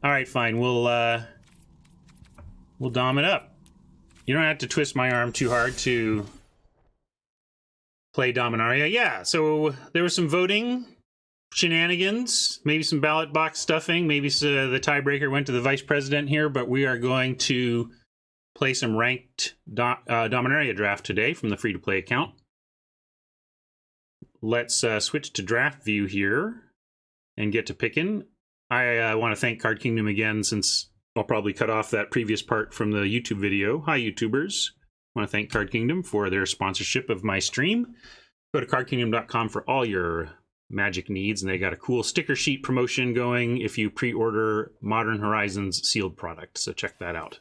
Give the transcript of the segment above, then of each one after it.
All right, fine. We'll dom it up. You don't have to twist my arm too hard to play Dominaria. Yeah, so there was some voting shenanigans, maybe some ballot box stuffing, maybe the tiebreaker went to the vice president here, but we are going to play some ranked Dominaria draft today from the free-to-play account. Let's switch to draft view here and get to picking. I want to thank Card Kingdom again, since I'll probably cut off that previous part from the YouTube video. Hi, YouTubers. I want to thank Card Kingdom for their sponsorship of my stream. Go to cardkingdom.com for all your Magic needs, and they got a cool sticker sheet promotion going if you pre-order Modern Horizons sealed product, so check that out.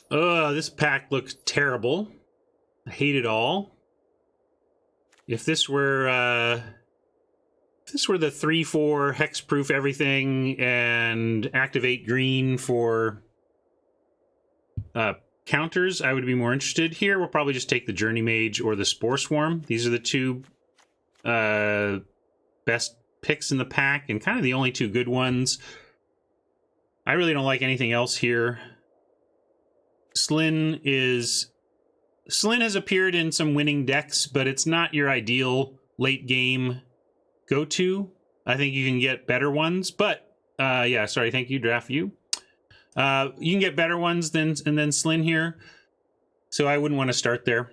This pack looks terrible. I hate it all. If this were the 3/4 hexproof everything and activate green for counters, I would be more interested. Here we'll probably just take the Journey Mage or the Spore Swarm. These are the two best picks in the pack, and kind of the only two good ones. I really don't like anything else here. Slyn has appeared in some winning decks, but it's not your ideal late game go-to. I think you can get better ones, but yeah, sorry, thank you, Draft View. You can get better ones than Slyn here, so I wouldn't want to start there.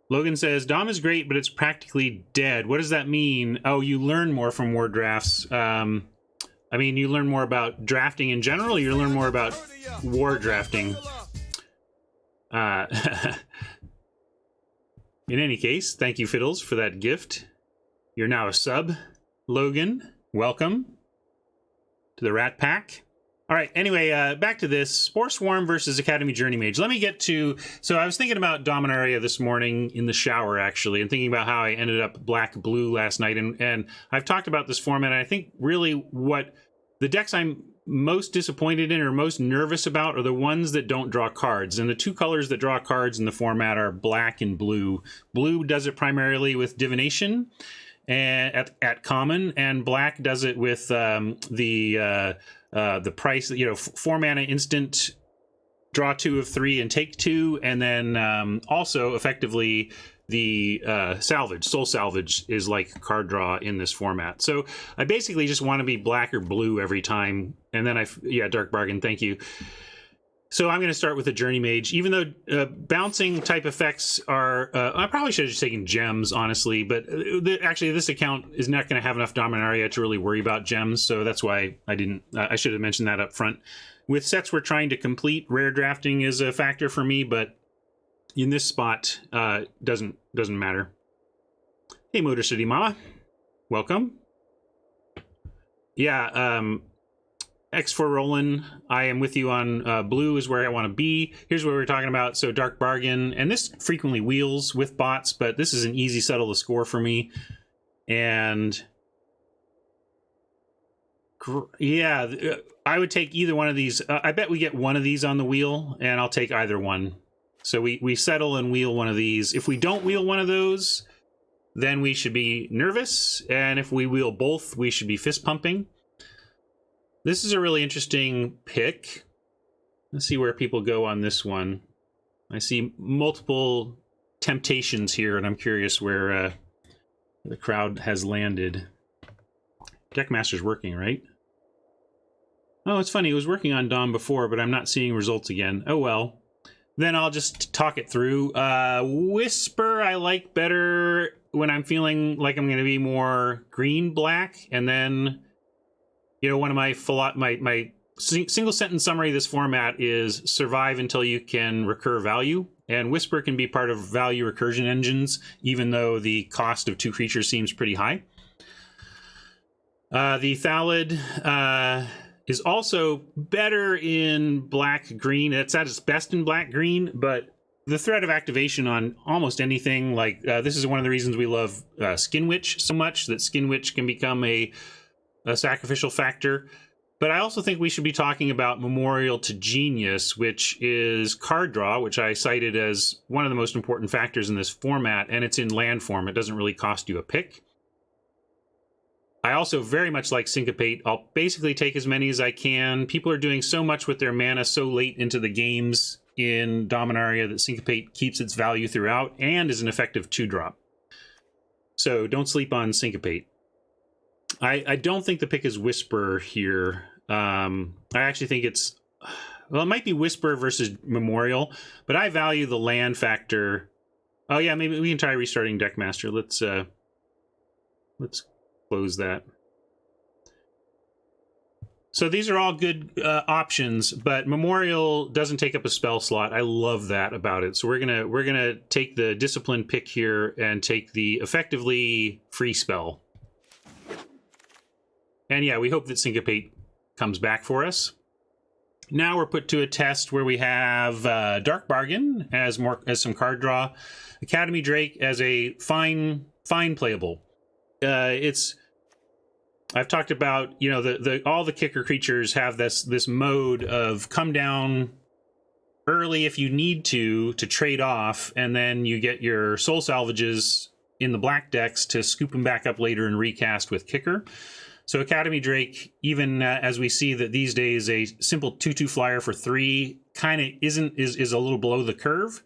Logan says, Dom is great, but it's practically dead. What does that mean? Oh, you learn more from war drafts. I mean, you learn more about drafting in general, or you learn more about war drafting? In any case, thank you, Fiddles, for that gift. You're now a sub. Logan, welcome to the Rat Pack. All right, anyway, back to this. Spore Swarm versus Academy Journey Mage. Let me get to... So I was thinking about Dominaria this morning in the shower, actually, and thinking about how I ended up black-blue last night. And I've talked about this format, and I think really what the decks I'm most disappointed in or most nervous about are the ones that don't draw cards. And the two colors that draw cards in the format are black and blue. Blue does it primarily with Divination and at common, and black does it with the price, 4 mana instant, draw 2 of 3 and take 2, and then also effectively the soul salvage is like card draw in this format. So I basically just want to be black or blue every time, and then Dark Bargain, thank you. So I'm going to start with the Journey Mage, even though bouncing type effects are... I probably should have just taken gems, honestly, but actually this account is not going to have enough Dominaria to really worry about gems, so that's why I didn't... I should have mentioned that up front. With sets we're trying to complete, rare drafting is a factor for me, but in this spot, doesn't matter. Hey, Motor City Mama. Welcome. Yeah, X for Roland, I am with you on blue is where I want to be. Here's what we're talking about. So Dark Bargain, and this frequently wheels with bots, but this is an easy settle to score for me. And yeah, I would take either one of these. I bet we get one of these on the wheel, and I'll take either one. So we settle and wheel one of these. If we don't wheel one of those, then we should be nervous. And if we wheel both, we should be fist pumping. This is a really interesting pick. Let's see where people go on this one. I see multiple temptations here, and I'm curious where the crowd has landed. Deckmaster's working, right? Oh, it's funny. It was working on Dom before, but I'm not seeing results again. Oh, well. Then I'll just talk it through. Whisper I like better when I'm feeling like I'm going to be more green-black, and then... one of my single sentence summary of this format is survive until you can recur value. And Whisper can be part of value recursion engines, even though the cost of 2 creatures seems pretty high. The Thallid is also better in black-green. It's at its best in black-green, but the threat of activation on almost anything, like this is one of the reasons we love Skin Witch so much, that Skin Witch can become a sacrificial factor. But I also think we should be talking about Memorial to Genius, which is card draw, which I cited as one of the most important factors in this format, and it's in land form. It doesn't really cost you a pick. I also very much like Syncopate. I'll basically take as many as I can. People are doing so much with their mana so late into the games in Dominaria that Syncopate keeps its value throughout and is an effective 2-drop. So don't sleep on Syncopate. I don't think the pick is Whisper here. I actually think it's... Well, it might be Whisper versus Memorial, but I value the land factor. Oh yeah, maybe we can try restarting Deckmaster. Let's close that. So these are all good options, but Memorial doesn't take up a spell slot. I love that about it. So we're gonna take the Discipline pick here and take the effectively free spell. And yeah, we hope that Syncopate comes back for us. Now we're put to a test where we have Dark Bargain as some card draw, Academy Drake as a fine playable. I've talked about, you know, all the kicker creatures have this mode of come down early if you need to trade off, and then you get your soul salvages in the black decks to scoop them back up later and recast with kicker. So Academy Drake, even as we see that these days a simple 2/2 flyer for 3 kind of is a little below the curve,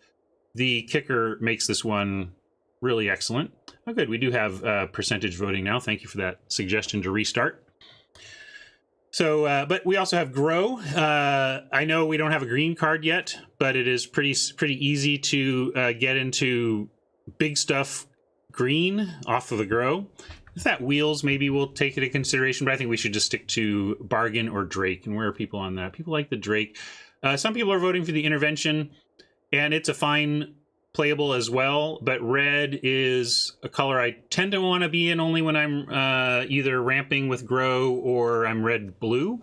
the kicker makes this one really excellent. Oh, good. We do have percentage voting now. Thank you for that suggestion to restart. So, but we also have Grow. I know we don't have a green card yet, but it is pretty easy to get into big stuff green off of the Grow. If that wheels, maybe we'll take it into consideration, but I think we should just stick to Bargain or Drake. And where are people on that? People like the Drake. Some people are voting for the Intervention, and it's a fine playable as well, but red is a color I tend to want to be in only when I'm either ramping with Grow or I'm red-blue.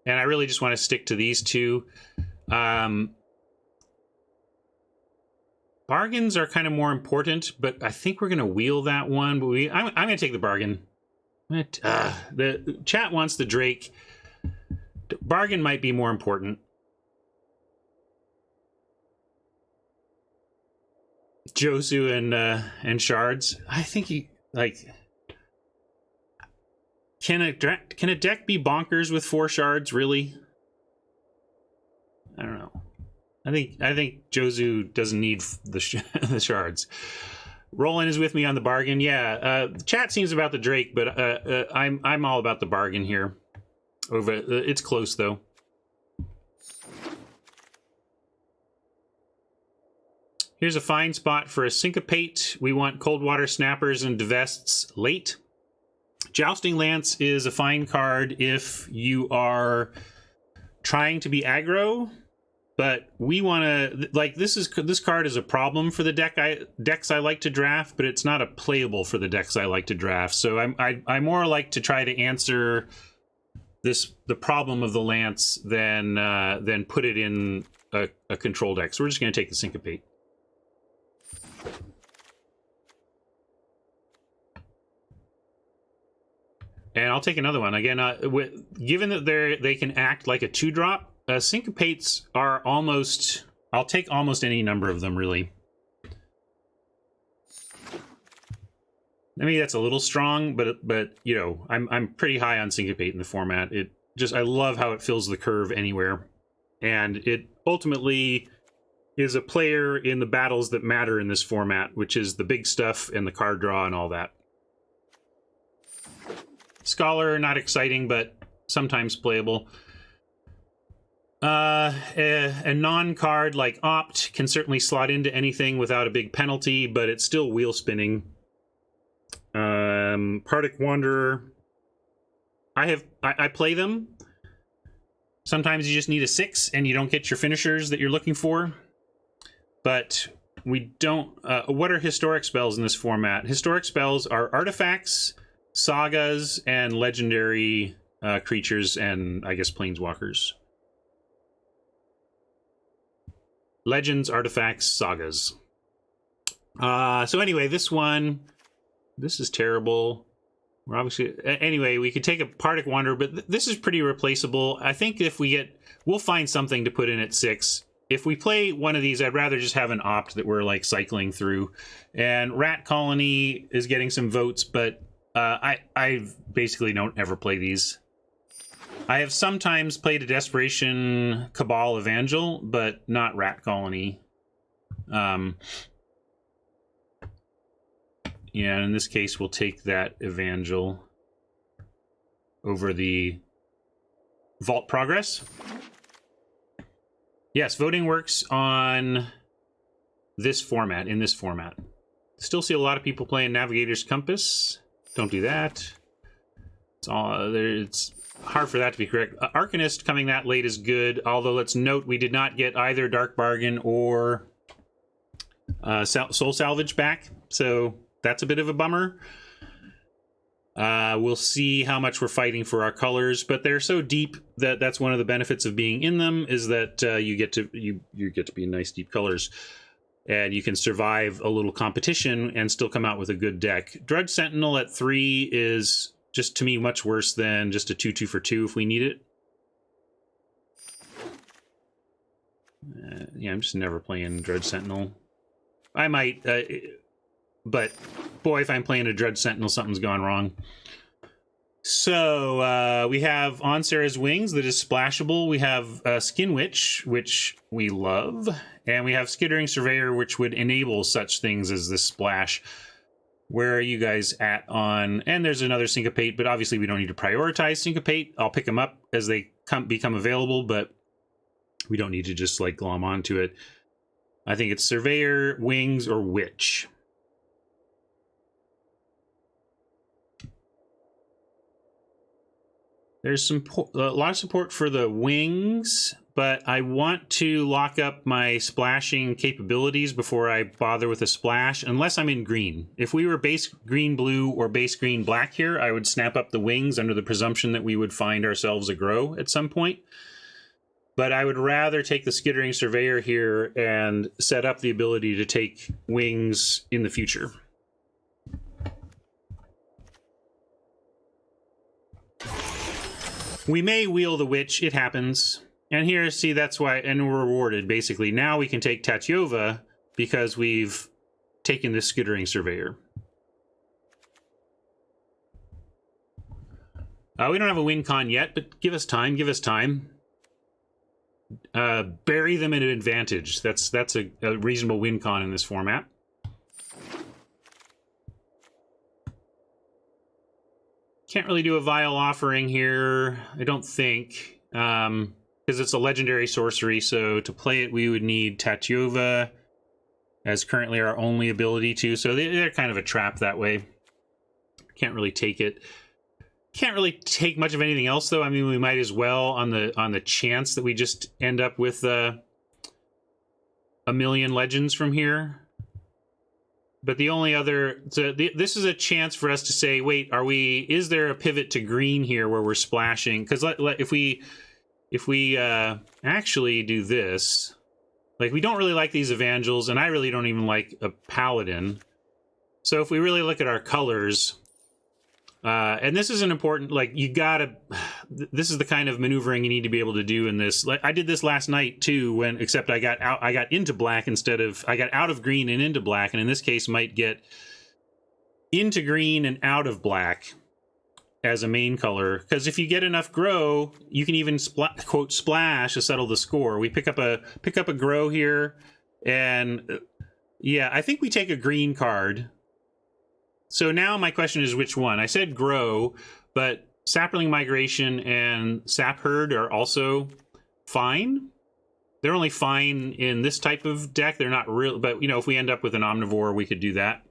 And I really just want to stick to these two. Bargains are kind of more important, but I think we're going to wheel that one. But I'm going to take the Bargain. The chat wants the Drake. Bargain might be more important. Josu and Shards. I think he can a deck be bonkers with 4 Shards? Really? I don't know. I think Josu doesn't need the Shards. Roland is with me on the Bargain. Yeah, chat seems about the Drake, but I'm all about the Bargain here. It's close though. Here's a fine spot for a Syncopate. We want Coldwater Snappers and Divests late. Jousting Lance is a fine card if you are trying to be aggro, but we want to, like, this card is a problem for the decks I like to draft, but it's not a playable for the decks I like to draft. So I more like to try to answer the problem of the Lance than put it in a control deck. So we're just going to take the Syncopate. And I'll take another one. Again, given that they can act like a 2-drop, Syncopates are almost... I'll take almost any number of them, really. Maybe that's a little strong, but you know, I'm pretty high on Syncopate in the format. I love how it fills the curve anywhere. And it ultimately is a player in the battles that matter in this format, which is the big stuff and the card draw and all that. Scholar, not exciting, but sometimes playable. A non-card like Opt can certainly slot into anything without a big penalty, but it's still wheel spinning. Partick Wanderer. I play them. Sometimes you just need a 6 and you don't get your finishers that you're looking for. But we don't... what are historic spells in this format? Historic spells are artifacts, sagas, and legendary creatures, and I guess planeswalkers. Legends, artifacts, sagas. So anyway, this is terrible. We're obviously... Anyway, we could take a Partick Wanderer, but this is pretty replaceable. I think if we get... We'll find something to put in at 6. If we play one of these, I'd rather just have an opt that we're, like, cycling through. And Rat Colony is getting some votes, but I basically don't ever play these. I have sometimes played a Desperation Cabal Evangel, but not Rat Colony. Yeah, in this case, we'll take that Evangel over the Vault Progress. Yes, voting works on this format, in this format. Still see a lot of people playing Navigator's Compass. Don't do that. It's hard for that to be correct. Arcanist coming that late is good, although let's note we did not get either Dark Bargain or Soul Salvage back, so that's a bit of a bummer. We'll see how much we're fighting for our colors, but they're so deep that that's one of the benefits of being in them, is that you get to be nice deep colors, and you can survive a little competition and still come out with a good deck. Drudge Sentinel at 3 is just, to me, much worse than just a 2/2 for 2 if we need it. Yeah, I'm just never playing Drudge Sentinel. I might, but boy, if I'm playing a Drudge Sentinel, something's gone wrong. So we have On Sarah's Wings that is splashable. We have Skin Witch, which we love. And we have Skittering Surveyor, which would enable such things as this splash. Where are you guys at on... And there's another Syncopate, but obviously we don't need to prioritize Syncopate. I'll pick them up as they become available, but we don't need to just, like, glom onto it. I think it's Surveyor, Wings, or Witch. There's a lot of support for the Wings, but I want to lock up my splashing capabilities before I bother with a splash, unless I'm in green. If we were base green-blue or base green-black here, I would snap up the Wings under the presumption that we would find ourselves a grow at some point. But I would rather take the Skittering Surveyor here and set up the ability to take Wings in the future. We may wheel the Witch, it happens. And here, see, that's why, and we're rewarded, basically. Now we can take Tatyova because we've taken this Skittering Surveyor. We don't have a win con yet, but give us time, give us time. Bury them at an advantage. That's a reasonable win con in this format. Can't really do a Vile Offering here, I don't think, because it's a legendary sorcery, so to play it we would need Tatyova as currently our only ability to, so they're kind of a trap that way. Can't really take it. Can't really take much of anything else, though. I mean, we might as well on the chance that we just end up with a million legends from here. But the only other... So this is a chance for us to say, wait, is there a pivot to green here where we're splashing? Because if we actually do this... Like, we don't really like these Evangels, and I really don't even like a Paladin. So if we really look at our colors... and this is an important, like, you gotta, this is the kind of maneuvering you need to be able to do in this. Like, I did this last night too, except I got into black instead of, I got out of green and into black, and in this case might get into green and out of black as a main color. Because if you get enough grow, you can even quote splash to settle the score. We pick up a grow here, and yeah, I think we take a green card. So now my question is which one? I said grow, but Sapling Migration and Sap Herd are also fine. They're only fine in this type of deck. They're not real, but you know, if we end up with an Omnivore, we could do that.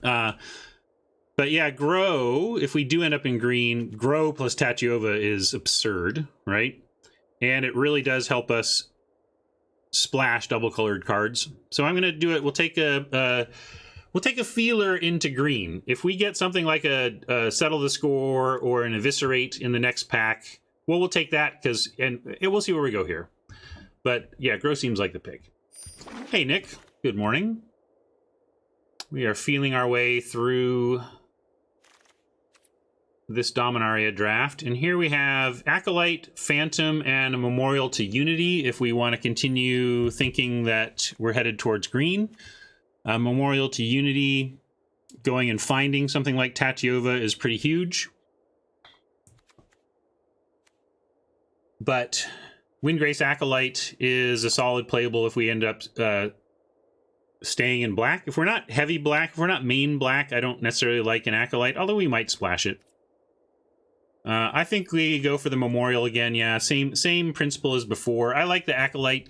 But yeah, grow, if we do end up in green, grow plus Tatyova is absurd, right? And it really does help us splash double colored cards. So I'm going to do it. We'll take a feeler into green. If we get something like a Settle the Score or an Eviscerate in the next pack, well, we'll take that and we'll see where we go here. But yeah, grow seems like the pick. Hey, Nick. Good morning. We are feeling our way through this Dominaria draft. And here we have Acolyte, Phantom, and a Memorial to Unity if we want to continue thinking that we're headed towards green. Memorial to Unity, going and finding something like Tatyova is pretty huge. But Windgrace Acolyte is a solid playable if we end up staying in black. If we're not heavy black, if we're not main black, I don't necessarily like an Acolyte, although we might splash it. I think we go for the Memorial again. Yeah, same principle as before. I like the Acolyte,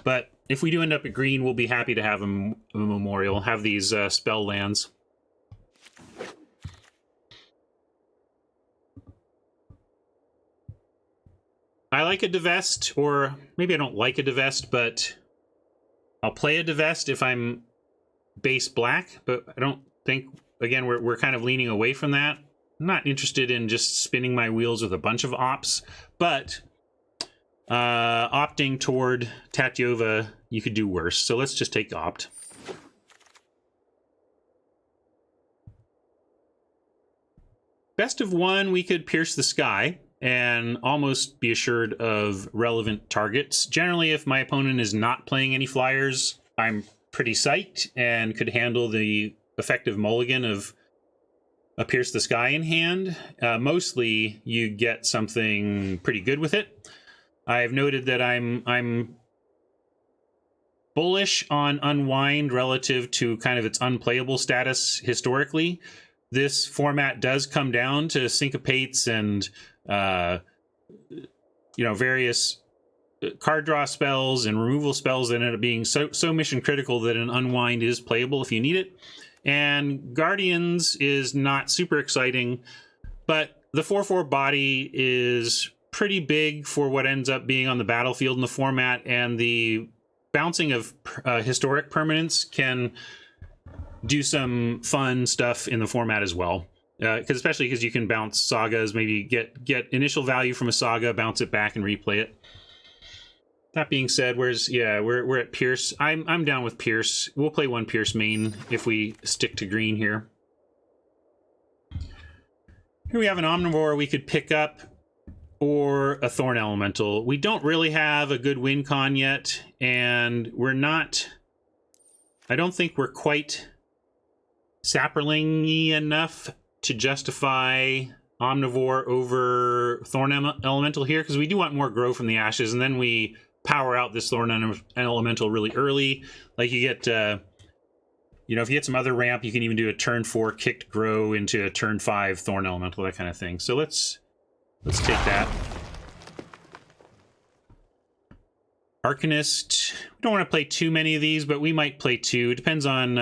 but if we do end up at green, we'll be happy to have a Memorial, have these spell lands. I like a Divest, or maybe I don't like a Divest, but I'll play a Divest if I'm base black, but I don't think, again, we're kind of leaning away from that. I'm not interested in just spinning my wheels with a bunch of ops, but opting toward Tatyova, you could do worse. So let's just take opt. Best of one, we could pierce the sky and almost be assured of relevant targets. Generally, if my opponent is not playing any flyers, I'm pretty psyched and could handle the effective mulligan of a Pierce the Sky in hand. Mostly, you get something pretty good with it. I've noted that I'm bullish on Unwind relative to kind of its unplayable status historically. This format does come down to syncopates and various card draw spells and removal spells that end up being so mission critical that an Unwind is playable if you need it. And Guardians is not super exciting, but the 4/4 body is pretty big for what ends up being on the battlefield in the format, and the bouncing of historic permanents can do some fun stuff in the format as well. Especially because you can bounce sagas, maybe get initial value from a saga, bounce it back, and replay it. That being said, we're at Pierce. I'm down with Pierce. We'll play one Pierce main if we stick to green here. Here we have an Omnivore we could pick up, or a Thorn Elemental. We don't really have a good win con yet, and I don't think we're quite Sapperling-y enough to justify Omnivore over Thorn Elemental here, because we do want more grow from the ashes, and then we power out this Thorn Elemental really early. Like you get, if you get some other ramp, you can even do a turn 4 kicked grow into a turn 5 Thorn Elemental, that kind of thing. So let's take that. Arcanist. We don't want to play too many of these, but we might play 2. It depends on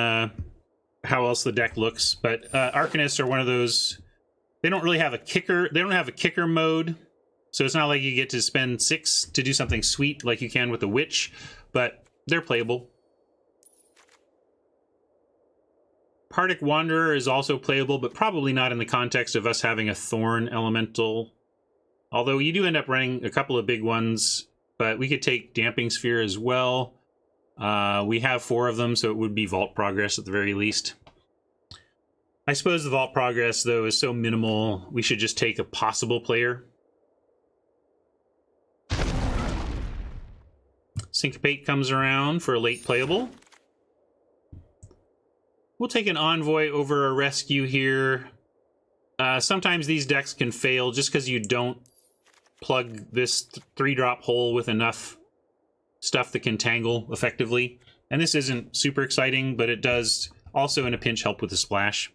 how else the deck looks. But Arcanists are one of those. They don't really have a kicker. They don't have a kicker mode. So it's not like you get to spend 6 to do something sweet like you can with the Witch, but they're playable. Partic Wanderer is also playable, but probably not in the context of us having a Thorn Elemental. Although you do end up running a couple of big ones, but we could take Damping Sphere as well. We have 4 of them, so it would be Vault Progress at the very least. I suppose the Vault Progress, though, is so minimal, we should just take a possible player. Syncopate comes around for a late playable. We'll take an Envoy over a Rescue here. Sometimes these decks can fail just because you don't plug this 3-drop hole with enough stuff that can tangle effectively. And this isn't super exciting, but it does also in a pinch help with the splash.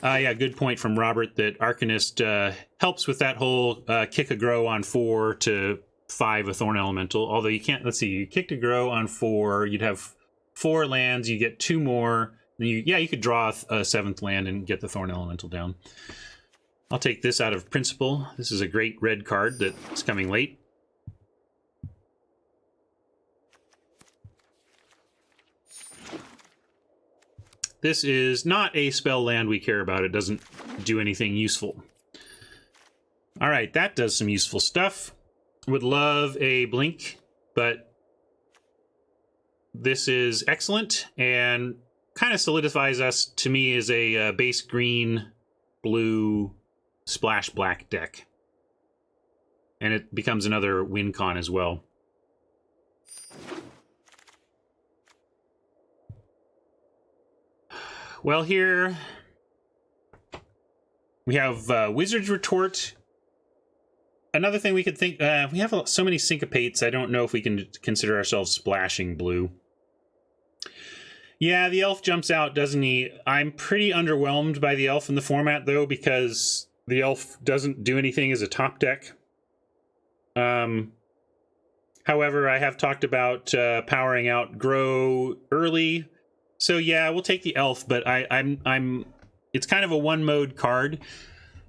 Yeah, good point from Robert that Arcanist helps with that whole kick a grow on 4 to 5 a Thorn Elemental. Although you can't, let's see, you kicked a grow on 4, you'd have 4 lands, you get 2 more. Then you could draw a 7th land and get the Thorn Elemental down. I'll take this out of principle. This is a great red card that's coming late. This is not a spell land we care about. It doesn't do anything useful. All right, that does some useful stuff. Would love a blink, but this is excellent and kind of solidifies us, to me, as a base green blue splash black deck. And it becomes another win con as well. Well, here we have Wizard's Retort. Another thing we could think, we have so many syncopates, I don't know if we can consider ourselves splashing blue. Yeah, the elf jumps out, doesn't he? I'm pretty underwhelmed by the elf in the format, though, because the elf doesn't do anything as a top deck. However, I have talked about powering out Grow early. So yeah, we'll take the elf, but I'm it's kind of a one mode card.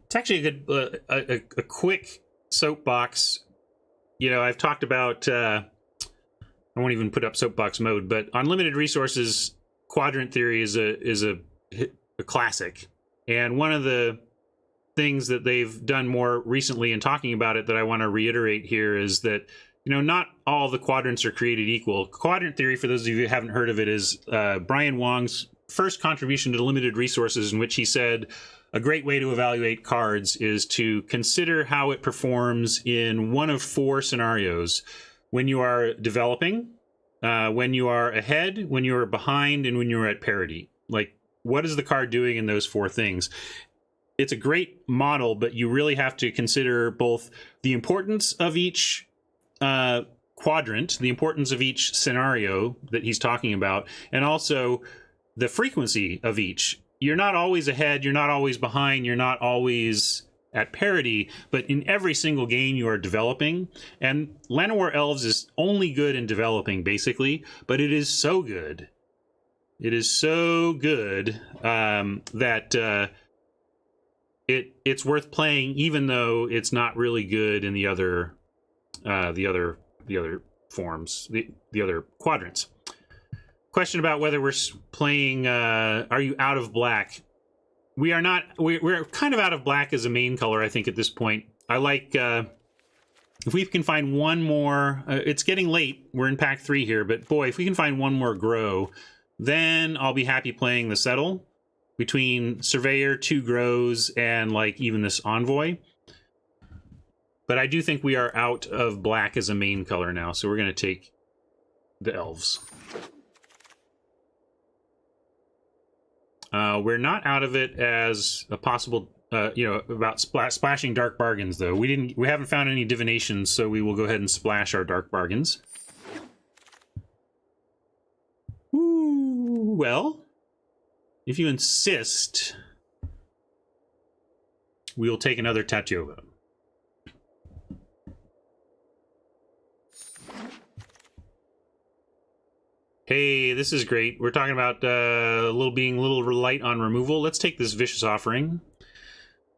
It's actually a good a quick soapbox. You know, I've talked about I won't even put up soapbox mode, but unlimited resources quadrant theory is a classic. And one of the things that they've done more recently in talking about it that I want to reiterate here is that, you know, not all the quadrants are created equal. Quadrant theory, for those of you who haven't heard of it, is Brian Wong's first contribution to limited resources, in which he said a great way to evaluate cards is to consider how it performs in one of four scenarios: when you are developing, when you are ahead, when you are behind, and when you're at parity. Like, what is the card doing in those four things? It's a great model, but you really have to consider both the importance of each quadrant, the importance of each scenario that he's talking about, and also the frequency of each. You're not always ahead, you're not always behind, you're not always at parity, but in every single game you are developing. And Llanowar Elves is only good in developing, basically, but it is so good. It is so good that it's worth playing, even though it's not really good in the other forms, the other quadrants. Question about whether we're playing. Are you out of black? We are not. We're kind of out of black as a main color, I think, at this point. I like if we can find one more. It's getting late. We're in pack 3 here, but boy, if we can find one more grow, then I'll be happy playing the settle between Surveyor, 2 grows, and like even this Envoy. But I do think we are out of black as a main color now, so we're going to take the elves. We're not out of it as a possible, about splashing dark bargains, though. We haven't found any divinations, so we will go ahead and splash our dark bargains. Ooh, well, if you insist, we'll take another Tatyova. Hey, this is great. We're talking about being a little light on removal. Let's take this Vicious Offering.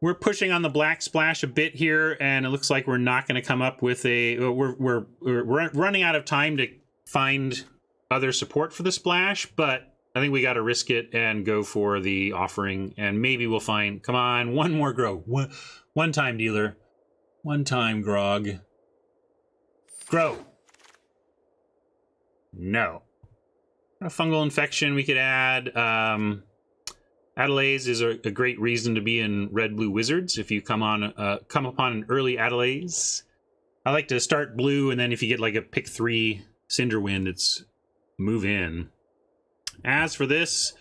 We're pushing on the black splash a bit here, and it looks like we're not going to come up with a... We're running out of time to find other support for the splash, but I think we got to risk it and go for the offering, and maybe we'll find... Come on, one more grow. One time, dealer. One time, grog. Grow. No. A fungal infection we could add. Adelaise is a great reason to be in red-blue wizards if you come upon an early Adelaise. I like to start blue, and then if you get like a pick 3 Cinderwind, it's move in. As for this,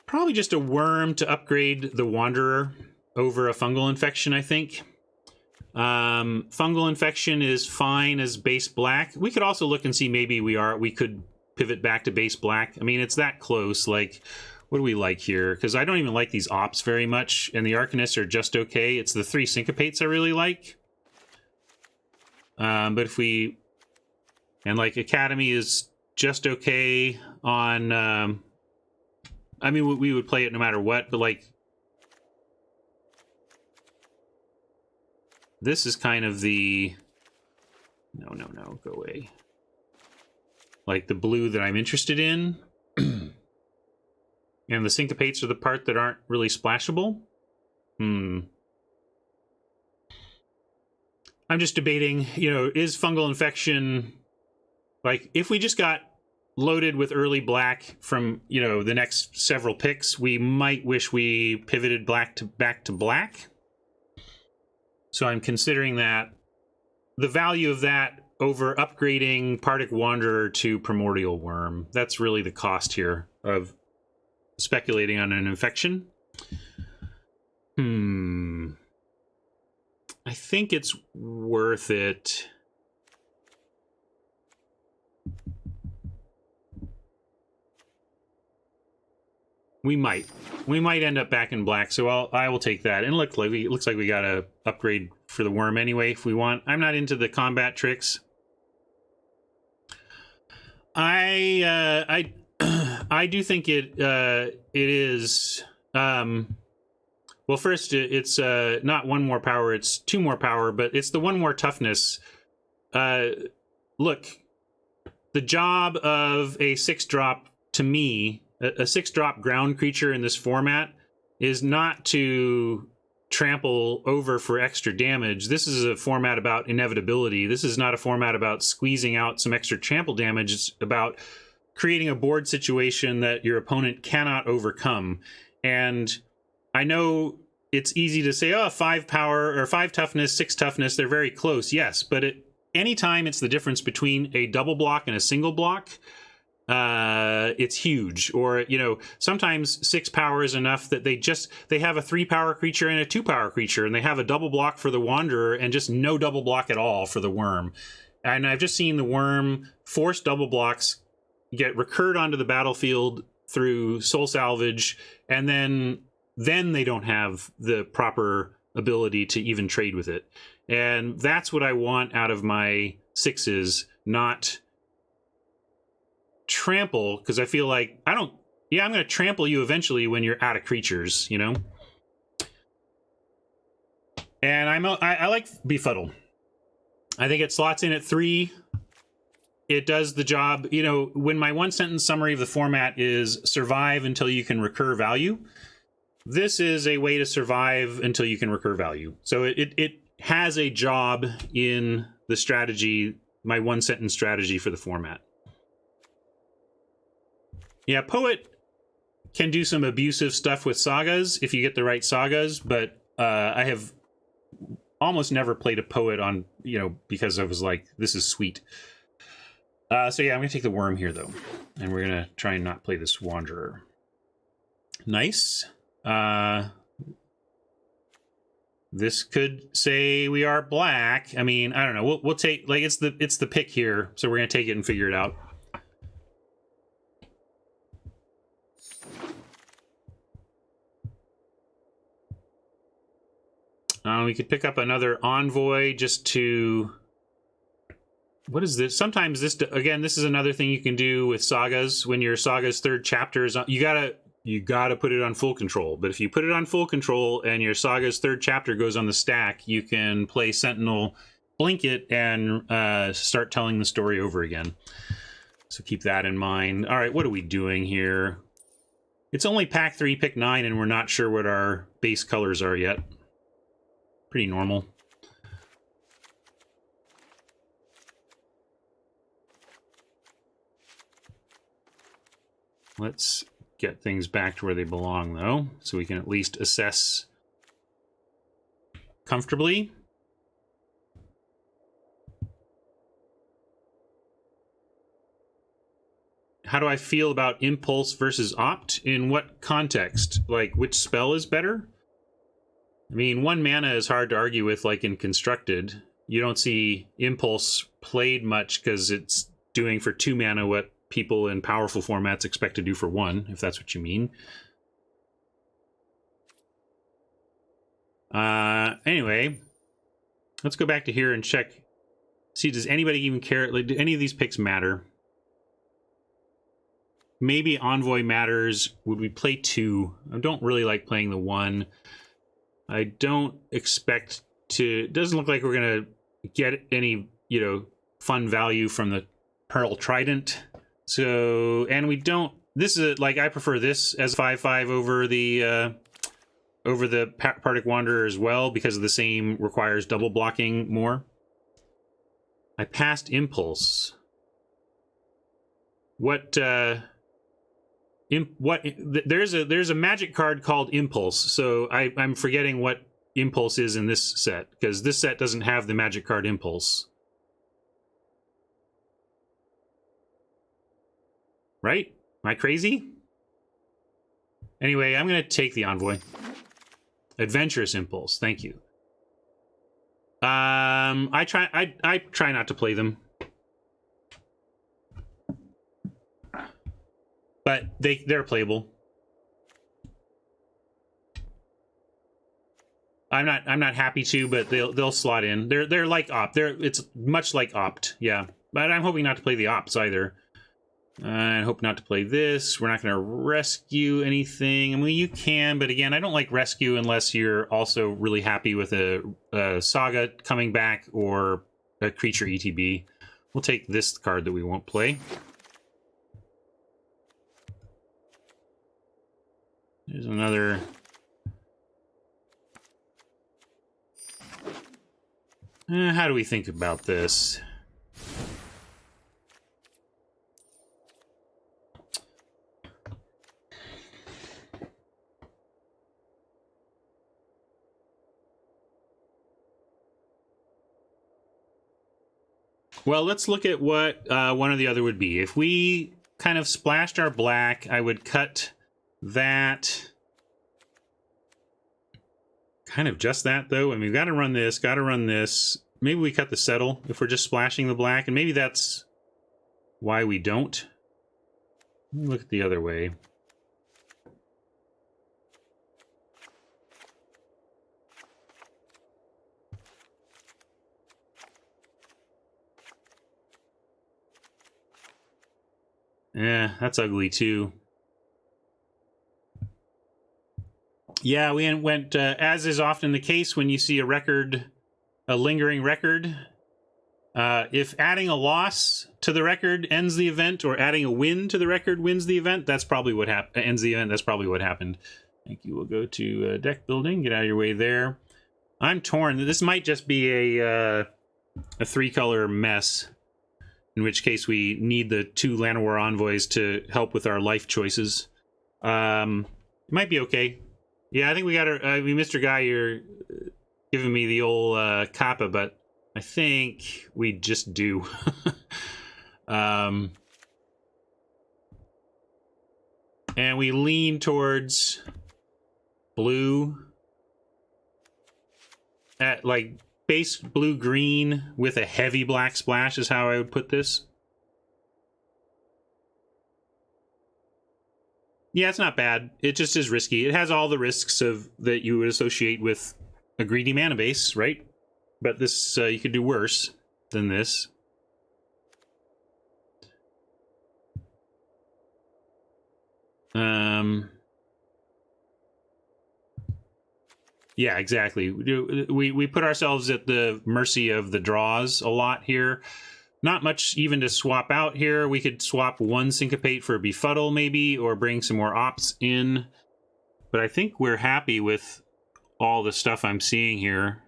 probably just a worm to upgrade the Wanderer over a fungal infection, I think. Fungal infection is fine as base black. We could also look and see maybe we could pivot back to base black. I mean, it's that close. Like, what do we like here? Because I don't even like these ops very much, and the Arcanists are just okay. It's the 3 syncopates I really like. But if we... And, like, Academy is just okay on... I mean, we would play it no matter what, but, like... This is kind of the... No, go away. Like the blue that I'm interested in. And the syncopates are the part that aren't really splashable. I'm just debating, is fungal infection... Like, if we just got loaded with early black from, you know, the next several picks, we might wish we pivoted back to black. So I'm considering that the value of that over upgrading Partick Wanderer to Primordial Worm. That's really the cost here of speculating on an infection. I think it's worth it. We might end up back in black, so I will take that. And it looks like we got a upgrade for the worm anyway if we want. I'm not into the combat tricks. I do think it is. Well, first it's not 1 more power; it's 2 more power, but it's the 1 more toughness. Look, the job of a 6-drop to me. A 6-drop ground creature in this format is not to trample over for extra damage. This is a format about inevitability. This is not a format about squeezing out some extra trample damage. It's about creating a board situation that your opponent cannot overcome. And I know it's easy to say, oh, 5 power or 5 toughness, 6 toughness, they're very close. Yes, but anytime it's the difference between a double block and a single block, it's huge. Or, you know, sometimes 6 power is enough that they have a 3 power creature and a 2 power creature, and they have a double block for the Wanderer and just no double block at all for the Worm. And I've just seen the Worm force double blocks get recurred onto the battlefield through Soul Salvage, and then they don't have the proper ability to even trade with it. And that's what I want out of my 6s, not trample, because I feel like I'm going to trample you eventually when you're out of creatures, you know. And I like Befuddle. I think it slots in at 3. It does the job, you know, when my 1-sentence summary of the format is survive until you can recur value. This is a way to survive until you can recur value. So it has a job in the strategy, my 1-sentence strategy for the format. Yeah, Poet can do some abusive stuff with sagas if you get the right sagas, but I have almost never played a Poet on, you know, because I was like, this is sweet. So yeah, I'm going to take the Worm here, though, and we're going to try and not play this Wanderer. Nice. This could say we are black. I mean, I don't know. We'll take, like, it's the pick here, so we're going to take it and figure it out. We could pick up another Envoy just to... What is this? Sometimes this... Again, this is another thing you can do with sagas. When your saga's 3rd chapter is on... You gotta put it on full control. But if you put it on full control and your saga's 3rd chapter goes on the stack, you can play Sentinel, blink it, and start telling the story over again. So keep that in mind. All right, what are we doing here? It's only pack 3, pick 9, and we're not sure what our base colors are yet. Pretty normal. Let's get things back to where they belong, though, so we can at least assess comfortably. How do I feel about Impulse versus Opt? In what context? Like, which spell is better? I mean, 1 mana is hard to argue with, like in Constructed. You don't see Impulse played much because it's doing for 2 mana what people in powerful formats expect to do for 1, if that's what you mean. Anyway, let's go back to here and check. See, does anybody even care? Like, do any of these picks matter? Maybe Envoy matters. Would we play 2? I don't really like playing the 1. I don't expect to... It doesn't look like we're going to get any, you know, fun value from the Pearl Trident. So, and we don't... This is, like, I prefer this as 5/5 over the Partick Wanderer as well, because of the same requires double blocking more. I passed Impulse. What there's a magic card called Impulse, so I'm forgetting what Impulse is in this set, because this set doesn't have the magic card Impulse. Right? Am I crazy? Anyway, I'm going to take the Envoy. Adventurous Impulse, thank you. I try not to play them. But they're playable. I'm not happy to, but they'll slot in. They're like Opt. It's much like Opt, yeah. But I'm hoping not to play the Opts either. I hope not to play this. We're not going to rescue anything. I mean, you can, but again, I don't like rescue unless you're also really happy with a Saga coming back or a creature ETB. We'll take this card that we won't play. There's another. How do we think about this? Well, let's look at what one or the other would be. If we kind of splashed our black, I would cut that. Kind of just that, though. And we've got to run this, got to run this. Maybe we cut the settle if we're just splashing the black, and maybe that's why we don't. Let me look at the other way. Yeah, that's ugly too. Yeah, we went, as is often the case when you see a record, a lingering record. If adding a loss to the record ends the event, or adding a win to the record wins the event, that's probably what ends the event. That's probably what happened. Thank you. We'll go to deck building. Get out of your way there. I'm torn. This might just be a 3-color mess. In which case we need the 2 Llanowar Envoys to help with our life choices. It might be okay. Yeah, I think we got to... Mr. Guy, you're giving me the old Kappa, but I think we just do. And we lean towards blue. At, like... base blue-green with a heavy black splash is how I would put this. Yeah, it's not bad. It just is risky. It has all the risks that you would associate with a greedy mana base, right? But this, you could do worse than this. Yeah, exactly. We put ourselves at the mercy of the draws a lot here. Not much even to swap out here. We could swap 1 Syncopate for a Befuddle maybe, or bring some more Opts in. But I think we're happy with all the stuff I'm seeing here.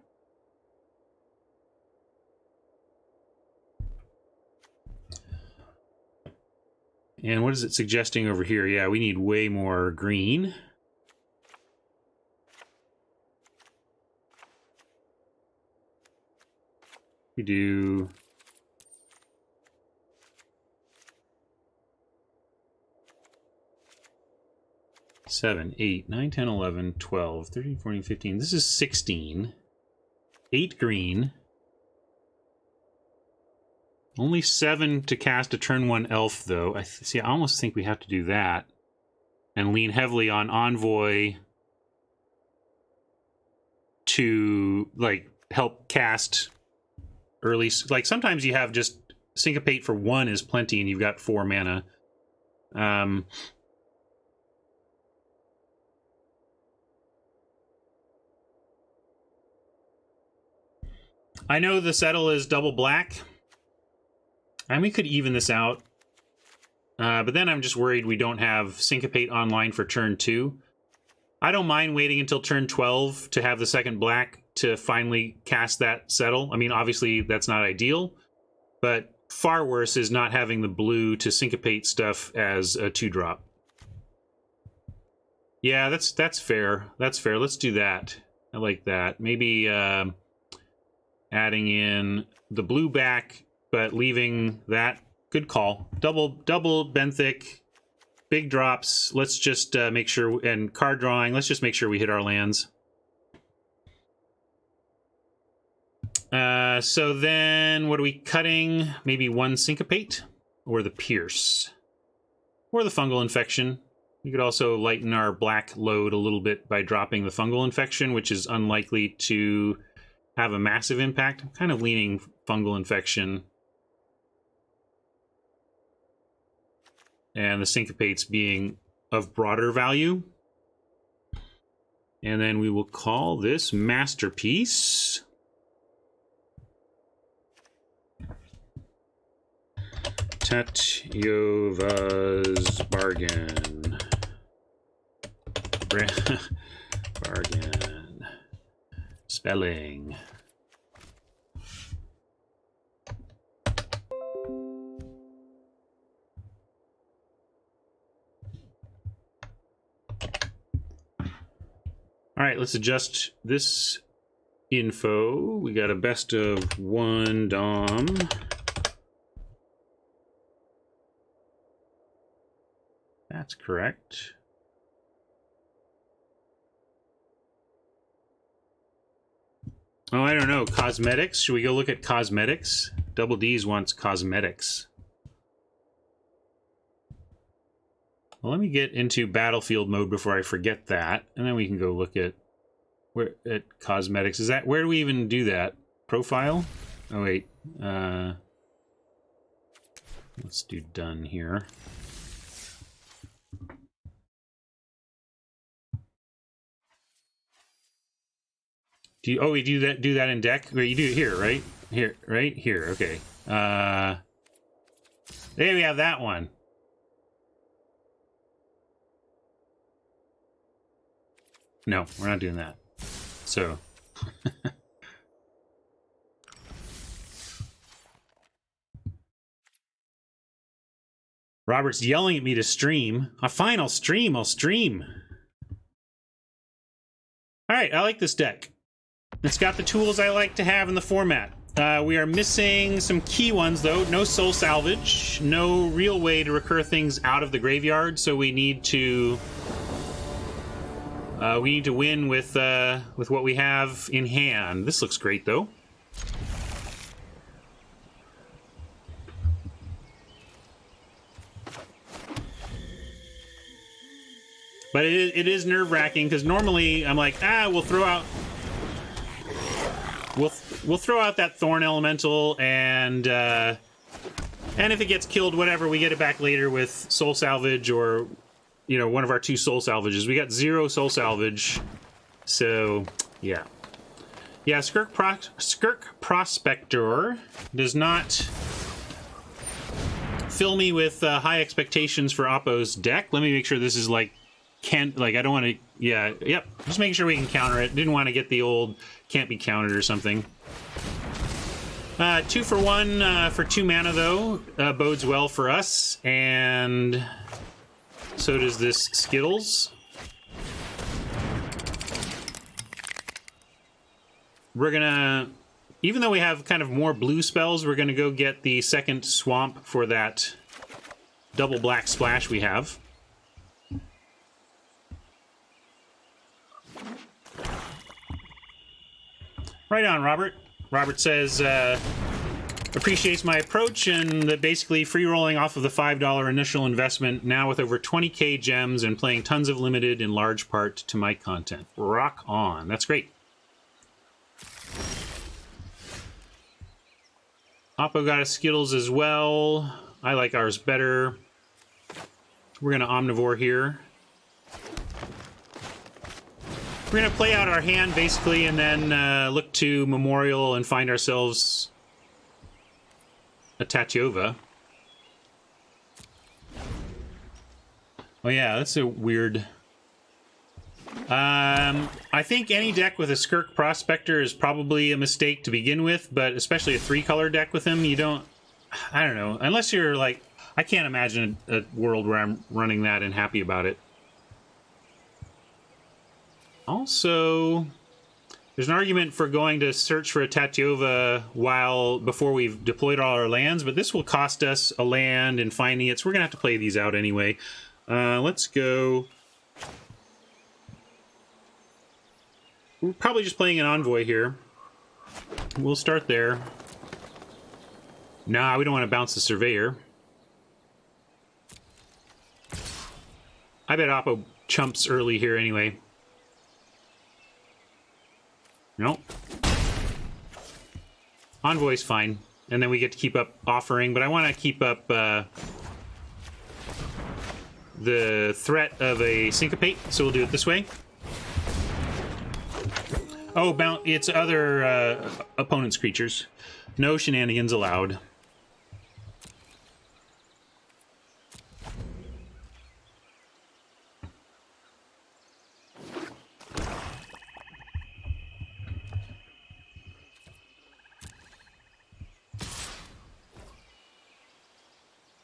And what is it suggesting over here? Yeah, we need way more green. We do 7, 8, 9, 10, 11, 12, 13, 14, 15. This is 16. 8 green. Only 7 to cast a turn 1 elf, though. I almost think we have to do that. And lean heavily on Envoy to, like, help cast early. Like, sometimes you have just Syncopate for 1 is plenty and you've got 4 mana. I know the settle is double black. And we could even this out. But then I'm just worried we don't have Syncopate online for turn 2. I don't mind waiting until turn 12 to have the second black to finally cast that settle. I mean, obviously, that's not ideal. But far worse is not having the blue to syncopate stuff as a 2-drop. Yeah, that's fair. That's fair. Let's do that. I like that. Maybe adding in the blue back, but leaving that. Good call. Double benthic, big drops. Let's just make sure, and card drawing. Let's just make sure we hit our lands. So then, what are we cutting? Maybe 1 syncopate, or the pierce, or the fungal infection. We could also lighten our black load a little bit by dropping the fungal infection, which is unlikely to have a massive impact. I'm kind of leaning fungal infection. And the syncopates being of broader value. And then we will call this Masterpiece. Tatyova's Bargain. Bargain. Spelling. All right, let's adjust this info. We got a best of 1 Dom. That's correct. Oh, I don't know. Cosmetics? Should we go look at cosmetics? Double D's wants cosmetics. Well, let me get into battlefield mode before I forget that, and then we can go look at cosmetics. Is that, where do we even do that? Profile? Oh wait. Let's do done here. Do you, oh, we do that in deck? Wait, you do it here, right? Here, right? Here, okay. There we have that one. No, we're not doing that. So. Robert's yelling at me to stream. Fine, I'll stream. All right, I like this deck. It's got the tools I like to have in the format. We are missing some key ones, though. No soul salvage. No real way to recur things out of the graveyard, so we need to... win with what we have in hand. This looks great, though. But it is nerve-wracking, because normally I'm like, we'll throw out... We'll throw out that Thorn Elemental, and if it gets killed, whatever, we get it back later with Soul Salvage or... you know, one of our 2 soul salvages. We got 0 soul salvage. So, yeah. Yeah, Skirk Prospector does not fill me with high expectations for Oppo's deck. Let me make sure this is like, I don't want to, yeah, yep. Just making sure we can counter it. Didn't want to get the old can't be countered or something. 2 for 1 for 2 mana, though, bodes well for us. And... so does this Skittles. We're gonna, even though we have kind of more blue spells, we're gonna go get the second swamp for that double black splash we have. Right on, Robert. Robert says, appreciates my approach and that basically free rolling off of the $5 initial investment, now with over 20k gems and playing tons of limited in large part to my content. Rock on. That's great. Oppo got a Skittles as well. I like ours better. We're going to Omnivore here. We're going to play out our hand, basically, and then look to Memorial and find ourselves a Tatyova. Oh yeah, that's a weird... I think any deck with a Skirk Prospector is probably a mistake to begin with, but especially a 3-color deck with him, you don't I don't know. Unless you're like, I can't imagine a world where I'm running that and happy about it. Also, there's an argument for going to search for a Tatyova before we've deployed all our lands, but this will cost us a land and finding it, so we're going to have to play these out anyway. Let's go. We're probably just playing an envoy here. We'll start there. Nah, we don't want to bounce the surveyor. I bet Oppo chumps early here anyway. Nope. Envoy's fine. And then we get to keep up offering, but I want to keep up the threat of a syncopate, so we'll do it this way. Oh, it's other opponent's creatures. No shenanigans allowed.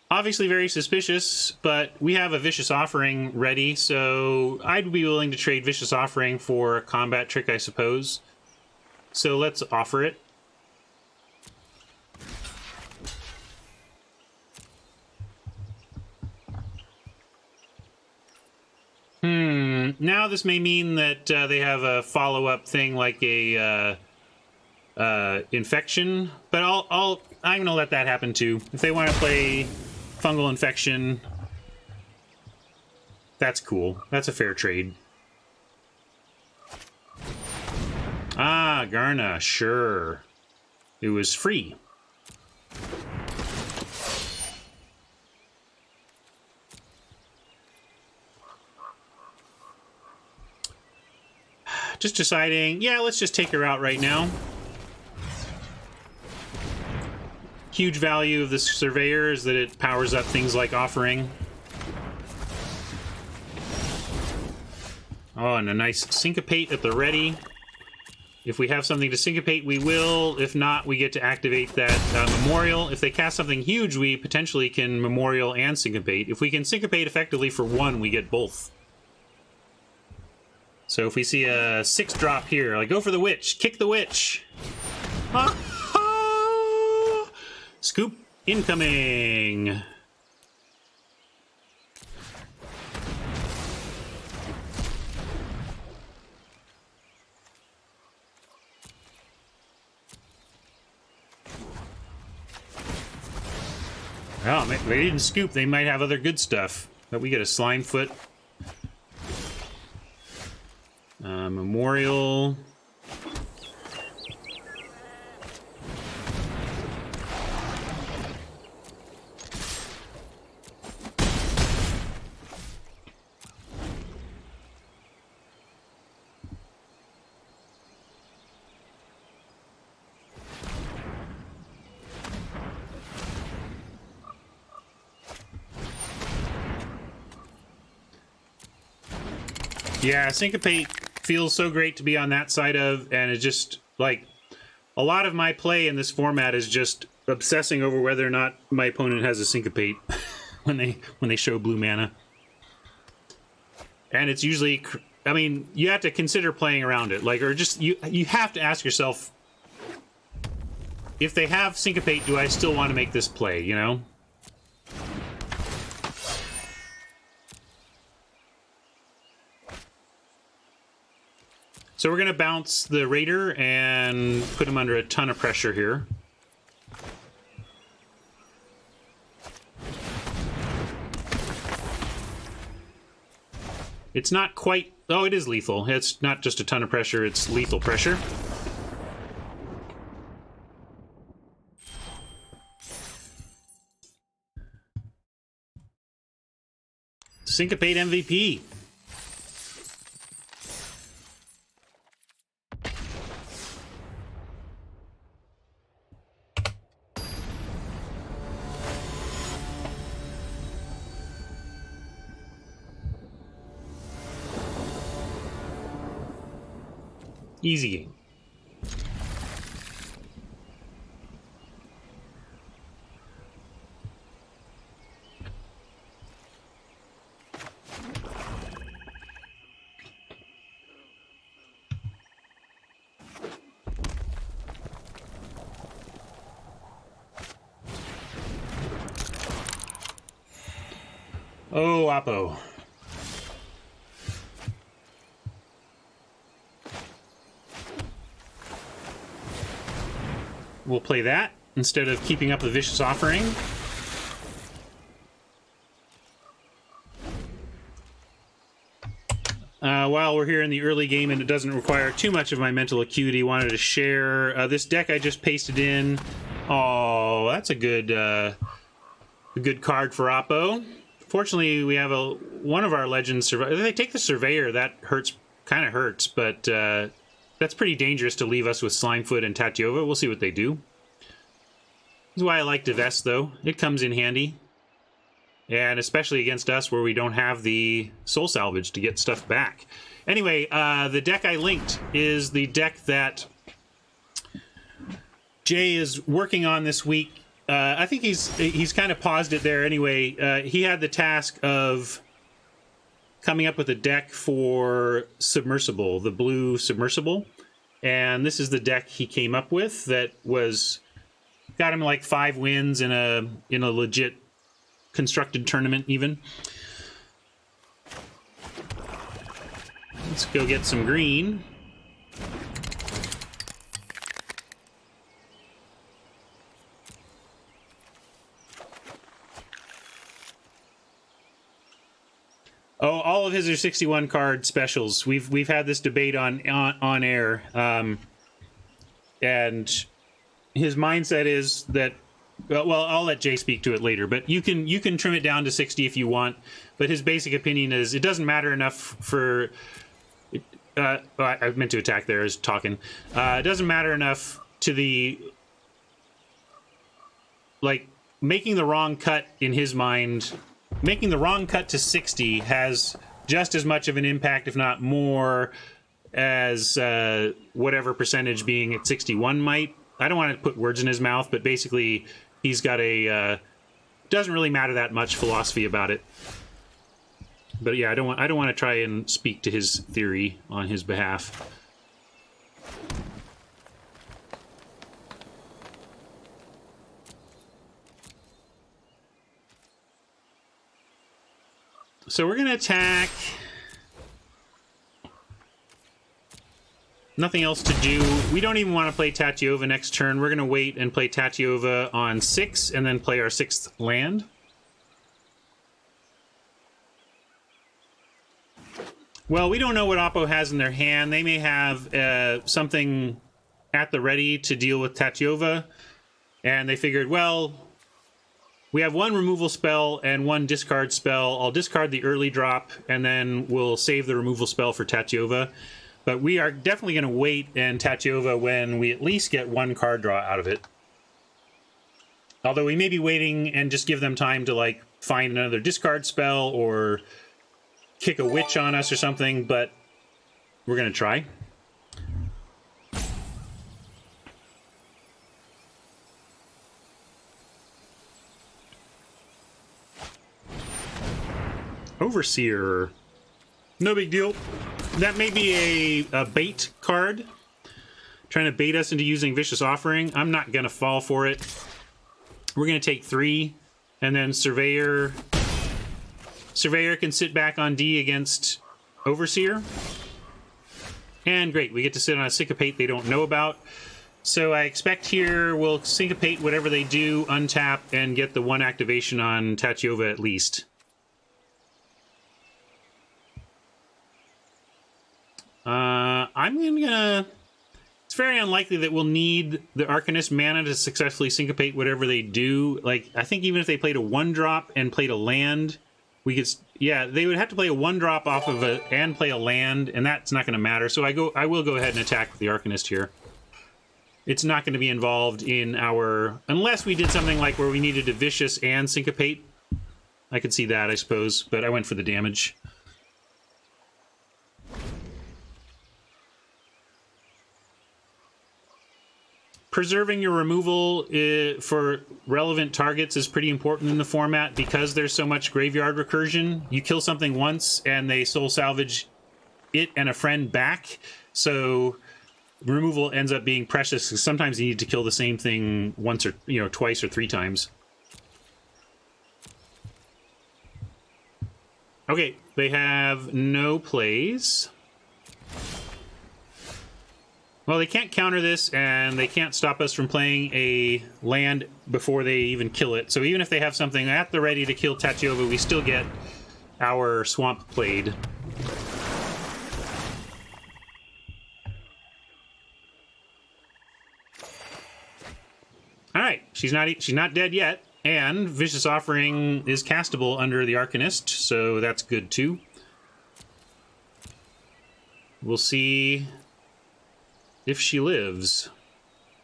Obviously very suspicious, but we have a Vicious Offering ready, so I'd be willing to trade Vicious Offering for a combat trick, I suppose. So let's offer it. Now this may mean that they have a follow-up thing like a infection, but I'm gonna let that happen too. If they want to play Fungal Infection, that's cool. That's a fair trade. Ah, Garna, sure. It was free. Just deciding, yeah, let's just take her out right now. Huge value of the Surveyor is that it powers up things like Offering. Oh, and a nice Syncopate at the ready. If we have something to Syncopate, we will. If not, we get to activate that Memorial. If they cast something huge, we potentially can Memorial and Syncopate. If we can Syncopate effectively for one, we get both. So if we see a 6-drop here, like, go for the Witch, kick the Witch. Scoop incoming. Oh, they didn't scoop. They might have other good stuff. But we get a Slime Foot. Memorial. Yeah, Syncopate feels so great to be on that side of, and it's just, like, a lot of my play in this format is just obsessing over whether or not my opponent has a Syncopate when they show blue mana. And it's usually, I mean, you have to consider playing around it, like, or just, you have to ask yourself, if they have Syncopate, do I still want to make this play, you know? So we're going to bounce the Raider and put him under a ton of pressure here. It's not quite... Oh, it is lethal. It's not just a ton of pressure, it's lethal pressure. Syncopate MVP. Easy game. Oh, Oppo. We'll play that instead of keeping up the Vicious Offering. While we're here in the early game and it doesn't require too much of my mental acuity, wanted to share this deck I just pasted in. Oh, that's a good card for Oppo. Fortunately, we have one of our legends survive. If they take the Surveyor, that kind of hurts, but that's pretty dangerous to leave us with Slimefoot and Tatyova. We'll see what they do. This is why I like Divest, though. It comes in handy. And especially against us where we don't have the Soul Salvage to get stuff back. Anyway, the deck I linked is the deck that Jay is working on this week. I think he's kind of paused it there anyway. He had the task of coming up with a deck for Submersible, the blue Submersible. And this is the deck he came up with that got him like 5 wins in a legit constructed tournament even. Let's go get some green. Oh, all of his are 61 card specials. We've had this debate on air, and his mindset is that. Well, I'll let Jay speak to it later, but you can trim it down to 60 if you want. But his basic opinion is it doesn't matter enough for. I meant to attack there as talking. It doesn't matter enough to the making the wrong cut in his mind. Making the wrong cut to 60 has just as much of an impact, if not more, as whatever percentage being at 61 might. I don't want to put words in his mouth, but basically he's got a doesn't really matter that much philosophy about it. But yeah, I don't want to try and speak to his theory on his behalf. So we're going to attack. Nothing else to do. We don't even want to play Tatyova next turn. We're going to wait and play Tatyova on 6 and then play our 6th land. Well, we don't know what Oppo has in their hand. They may have something at the ready to deal with Tatyova. And they figured, well, we have 1 removal spell and 1 discard spell. I'll discard the early drop, and then we'll save the removal spell for Tatyova. But we are definitely going to wait and Tatyova when we at least get 1 card draw out of it. Although we may be waiting and just give them time to, find another discard spell or kick a witch on us or something, but we're going to try. Overseer. No big deal. That may be a bait card. Trying to bait us into using Vicious Offering. I'm not going to fall for it. We're going to take 3. And then Surveyor. Surveyor can sit back on D against Overseer. And great, we get to sit on a Syncopate they don't know about. So I expect here we'll Syncopate whatever they do, untap, and get the 1 activation on Tatyova at least. I'm gonna... It's very unlikely that we'll need the Arcanist mana to successfully Syncopate whatever they do. I think even if they played a 1-drop and played a land, we could... Yeah, they would have to play a 1-drop off of and play a land, and that's not going to matter. So I will go ahead and attack with the Arcanist here. It's not going to be involved in our... Unless we did something like where we needed to Vicious and Syncopate. I could see that, I suppose, but I went for the damage. Preserving your removal for relevant targets is pretty important in the format because there's so much graveyard recursion. You kill something once and they soul salvage it and a friend back. So removal ends up being precious because sometimes you need to kill the same thing once or twice or 3 times. Okay, they have no plays. Well, they can't counter this, and they can't stop us from playing a land before they even kill it. So even if they have something at the ready to kill Tatyova, we still get our swamp played. All right, she's not dead yet, and Vicious Offering is castable under the Arcanist, so that's good too. We'll see if she lives.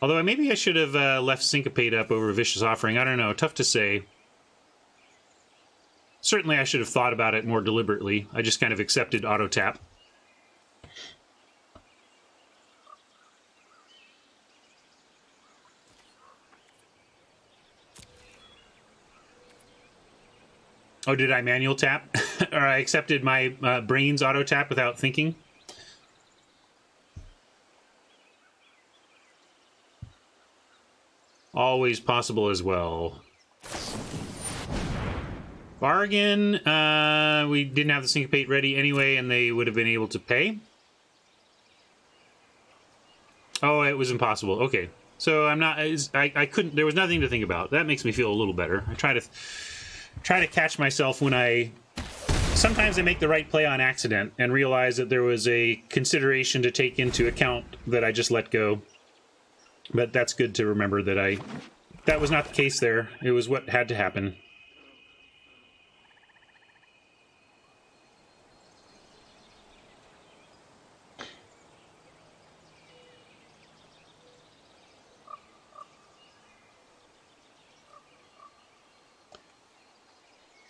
Although maybe I should have left Syncopate up over Vicious Offering. I don't know. Tough to say. Certainly I should have thought about it more deliberately. I just kind of accepted auto tap. Oh, did I manual tap? Or I accepted my brain's auto tap without thinking? Always possible as well. Bargain. We didn't have the Syncopate ready anyway, and they would have been able to pay. Oh, it was impossible. Okay. So I'm not... I couldn't... There was nothing to think about. That makes me feel a little better. I try to catch myself when I... Sometimes I make the right play on accident and realize that there was a consideration to take into account that I just let go. But that's good to remember that that was not the case there. It was what had to happen.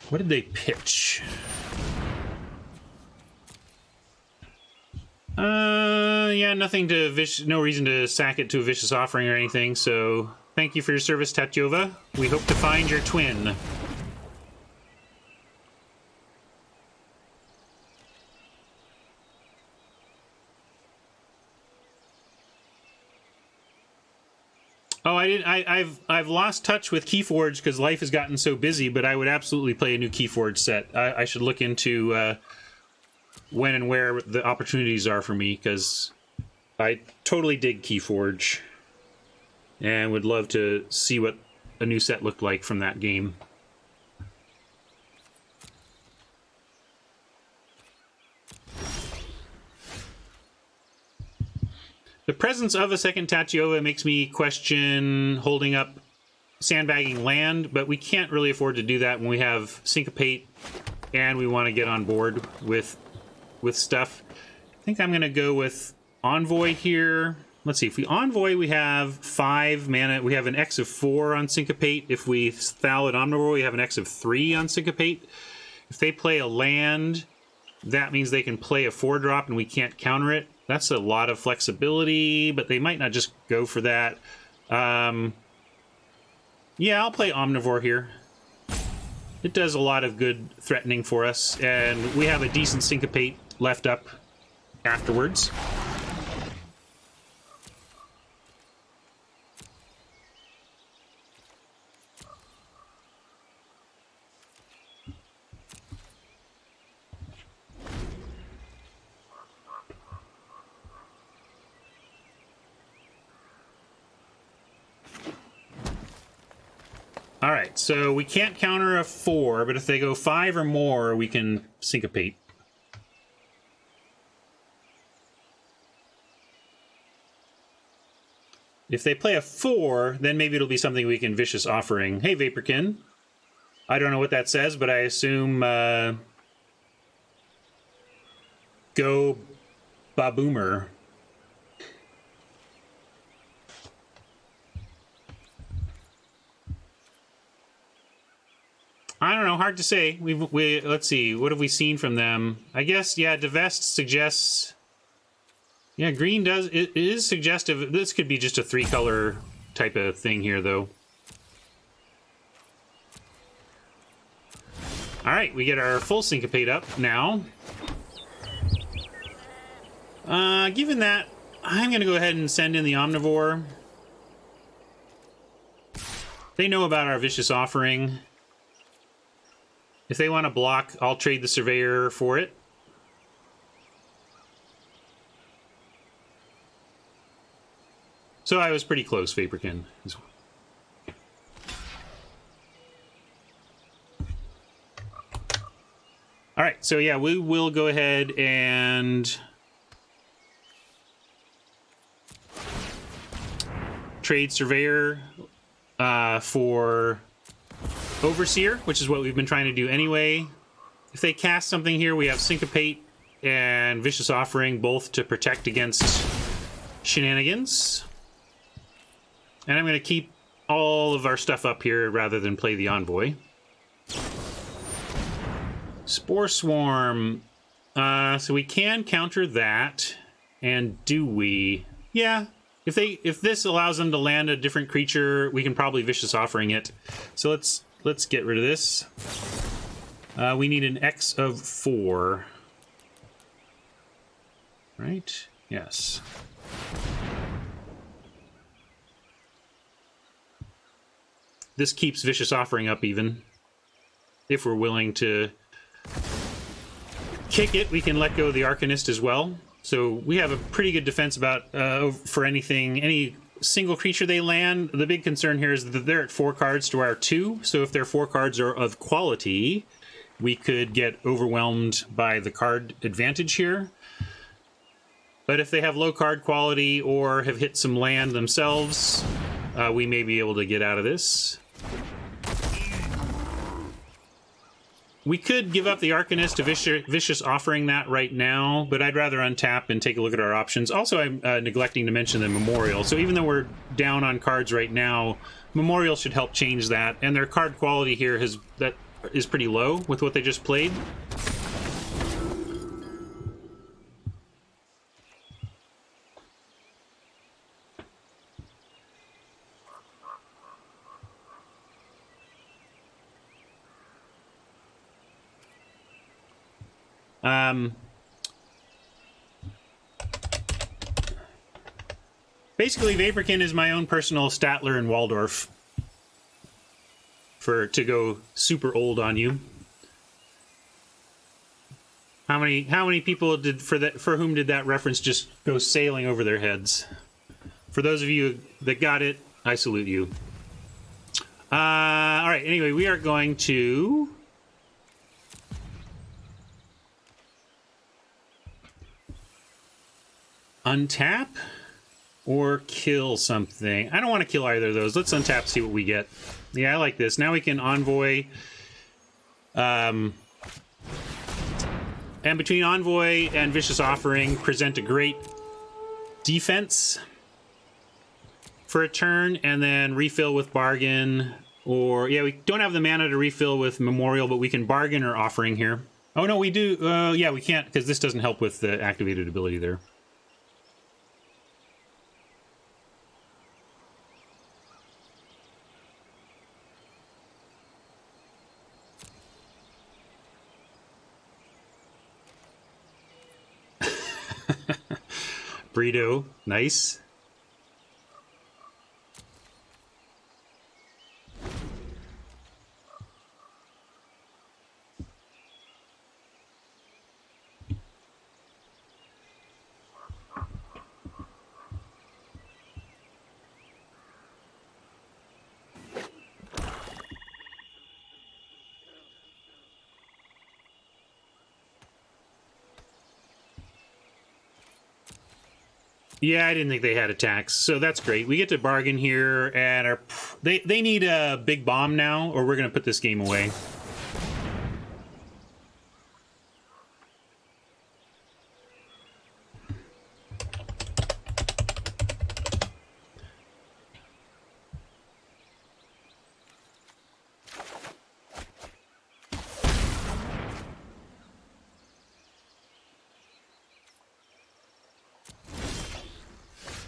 What did they pitch? Yeah, nothing to no reason to sack it to a Vicious Offering or anything, so thank you for your service, Tatyova. We hope to find your twin. Oh, I've lost touch with Keyforge because life has gotten so busy, but I would absolutely play a new Keyforge set. I should look into when and where the opportunities are for me, because I totally dig Keyforge and would love to see what a new set looked like from that game. The presence of a second Tatyova makes me question holding up sandbagging land, but we can't really afford to do that when we have Syncopate and we want to get on board with stuff. I think I'm going to go with Envoy here. Let's see, if we Envoy, we have 5 mana. We have an X of 4 on Syncopate. If we Thallid Omnivore, we have an X of 3 on Syncopate. If they play a land, that means they can play a 4-drop and we can't counter it. That's a lot of flexibility, but they might not just go for that. Yeah, I'll play Omnivore here. It does a lot of good threatening for us, and we have a decent Syncopate left up afterwards. All right, so we can't counter a 4, but if they go 5 or more, we can Syncopate. If they play a 4, then maybe it'll be something we can Vicious Offering. Hey, Vaporkin. I don't know what that says, but I assume go Baboomer. I don't know, hard to say. Let's see, what have we seen from them? I guess, yeah, Divest suggests... Yeah, green does... It is suggestive. This could be just a 3-color type of thing here, though. Alright, we get our full Syncopate up now. Given that, I'm going to go ahead and send in the Omnivore. They know about our Vicious Offering. If they want to block, I'll trade the Surveyor for it. So I was pretty close, Vaporkin. All right, so yeah, we will go ahead and trade Surveyor for Overseer, which is what we've been trying to do anyway. If they cast something here, we have Syncopate and Vicious Offering, both to protect against shenanigans. And I'm going to keep all of our stuff up here rather than play the Envoy. Spore Swarm. So we can counter that. And do we? Yeah. If this allows them to land a different creature, we can probably Vicious Offering it. So let's get rid of this. We need an X of 4. Right? Yes. This keeps Vicious Offering up even. If we're willing to kick it, we can let go of the Arcanist as well. So we have a pretty good defense about for anything, any single creature they land. The big concern here is that they're at 4 cards to our 2. So if their 4 cards are of quality, we could get overwhelmed by the card advantage here. But if they have low card quality or have hit some land themselves, we may be able to get out of this. We could give up the Arcanist to Vicious Offering that right now, but I'd rather untap and take a look at our options. Also, I'm neglecting to mention the Memorial. So even though we're down on cards right now, Memorial should help change that. And their card quality here is pretty low with what they just played. Basically, Vaporkin is my own personal Statler and Waldorf to go super old on you. How many people for whom did that reference just go sailing over their heads? For those of you that got it, I salute you. All right. Anyway, we are going to untap or kill something. I don't want to kill either of those. Let's untap, see what we get. Yeah, I like this. Now we can Envoy. And between Envoy and Vicious Offering, present a great defense for a turn, and then refill with Bargain. Or, yeah, we don't have the mana to refill with Memorial, but we can Bargain or Offering here. Oh, no, we do. Yeah, we can't, because this doesn't help with the activated ability there. Burrito, nice. Yeah, I didn't think they had attacks, so that's great. We get to Bargain here, and they need a big bomb now, or we're going to put this game away.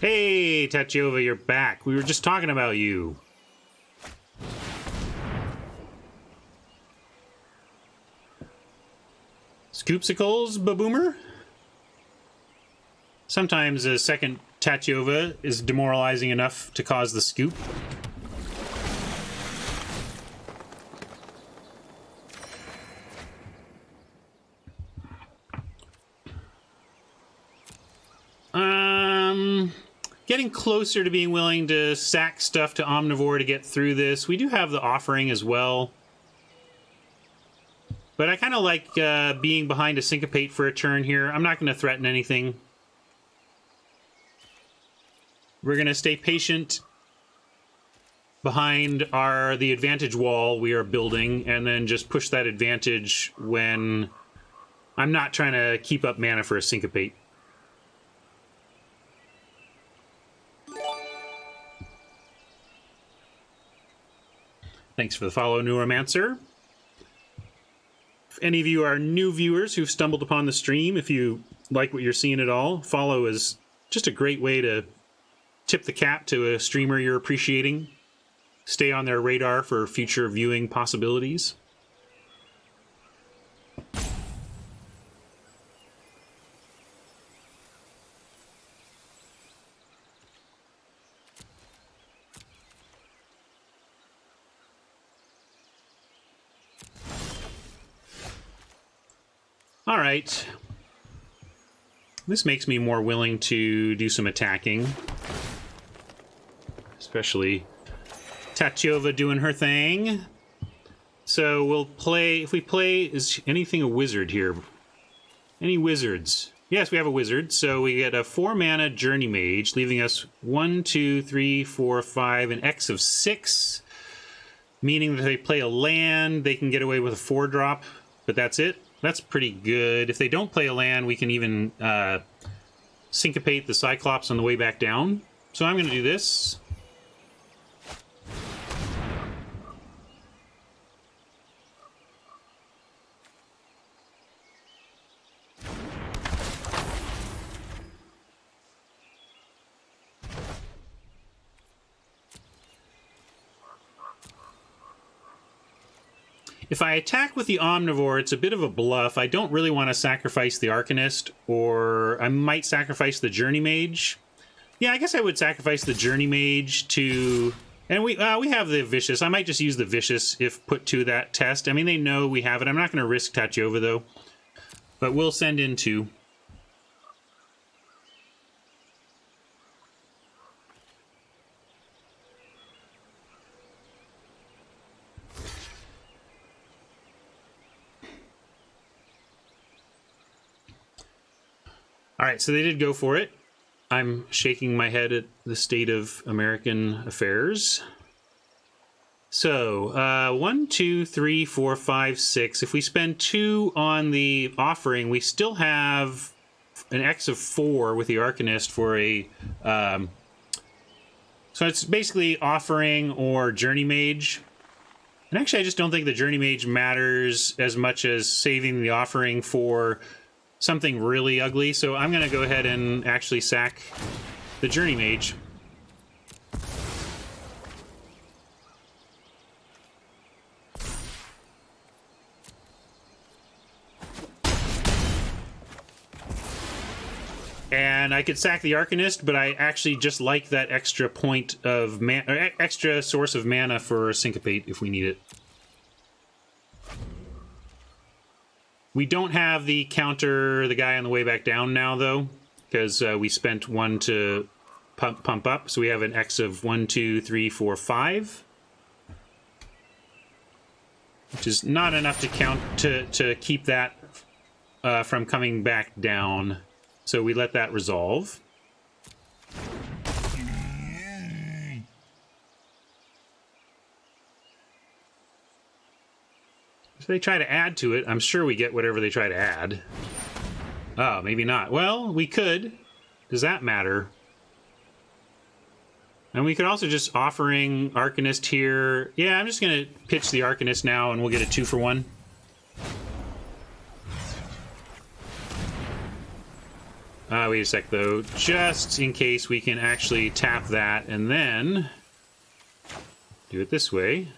Hey, Tatyova, you're back. We were just talking about you. Scoopsicles, Baboomer? Sometimes a second Tatyova is demoralizing enough to cause the scoop. getting closer to being willing to sack stuff to Omnivore to get through this. We do have the offering as well. But I kind of like being behind a Syncopate for a turn here. I'm not going to threaten anything. We're going to stay patient behind the advantage wall we are building, and then just push that advantage when I'm not trying to keep up mana for a Syncopate. Thanks for the follow, Neuromancer. If any of you are new viewers who've stumbled upon the stream, if you like what you're seeing at all, follow is just a great way to tip the cap to a streamer you're appreciating. Stay on their radar for future viewing possibilities. All right. This makes me more willing to do some attacking. Especially Tatyova doing her thing. So we'll play, if we play, is anything a wizard here? Any wizards? Yes, we have a wizard. So we get a 4-mana Journey Mage, leaving us 1, 2, 3, 4, 5, an X of 6. Meaning that they play a land, they can get away with a 4-drop, but that's it. That's pretty good. If they don't play a land, we can even syncopate the Cyclops on the way back down. So I'm going to do this. If I attack with the Omnivore, it's a bit of a bluff. I don't really want to sacrifice the Arcanist, or I might sacrifice the Journey Mage. Yeah, I guess I would sacrifice the Journey Mage to... And we have the Vicious. I might just use the Vicious if put to that test. I mean, they know we have it. I'm not going to risk Tatyova, though. But we'll send in 2. All right, so they did go for it. I'm shaking my head at the state of American affairs. So, 1, 2, 3, 4, 5, 6. If we spend 2 on the offering, we still have an X of 4 with the Arcanist for a... so it's basically offering or Journey Mage. And actually, I just don't think the Journey Mage matters as much as saving the offering for something really ugly. So I'm going to go ahead and actually sack the Journey Mage. And I could sack the Arcanist, but I actually just like that extra point of extra source of mana for Syncopate if we need it. We don't have the counter the guy on the way back down now, though, because we spent 1 to pump up. So we have an X of 1, 2, 3, 4, 5. Which is not enough to count to keep that from coming back down. So we let that resolve. If they try to add to it, I'm sure we get whatever they try to add. Oh, maybe not. Well, we could. Does that matter? And we could also just offering Arcanist here. Yeah, I'm just going to pitch the Arcanist now, and we'll get a 2 for 1. Wait a sec, though. Just in case we can actually tap that, and then do it this way.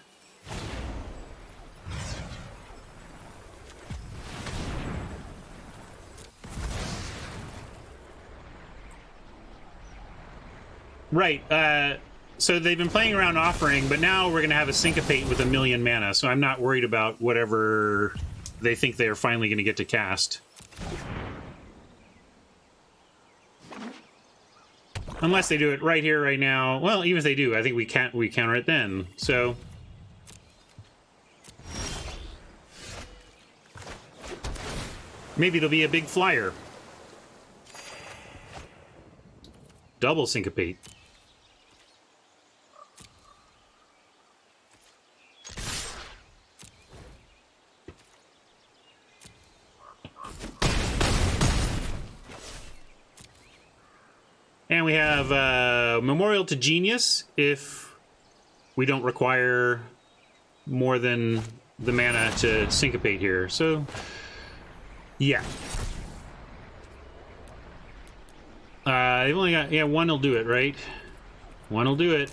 Right, so they've been playing around offering, but now we're going to have a Syncopate with 1,000,000 mana, so I'm not worried about whatever they think they're finally going to get to cast. Unless they do it right here, right now. Well, even if they do, I think we counter it then. So maybe it'll be a big flyer. Double syncopate. And we have Memorial to Genius if we don't require more than the mana to syncopate here. So, yeah. They've only got, yeah, one will do it, right? One will do it.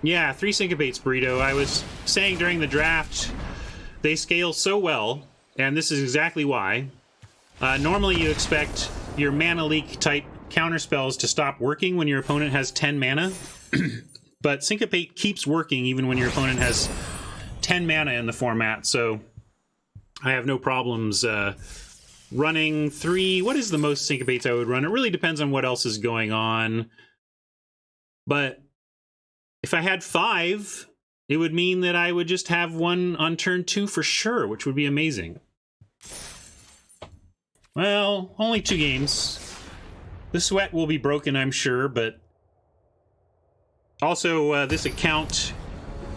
Yeah, 3 syncopates, Burrito. I was saying during the draft, they scale so well, and this is exactly why. Normally you expect your mana leak type counterspells to stop working when your opponent has 10 mana, but Syncopate keeps working even when your opponent has 10 mana in the format, so I have no problems running 3. What is the most Syncopates I would run? It really depends on what else is going on, but if I had 5... it would mean that I would just have one on turn 2 for sure, which would be amazing. Well, only 2 games. The sweat will be broken, I'm sure, but also this account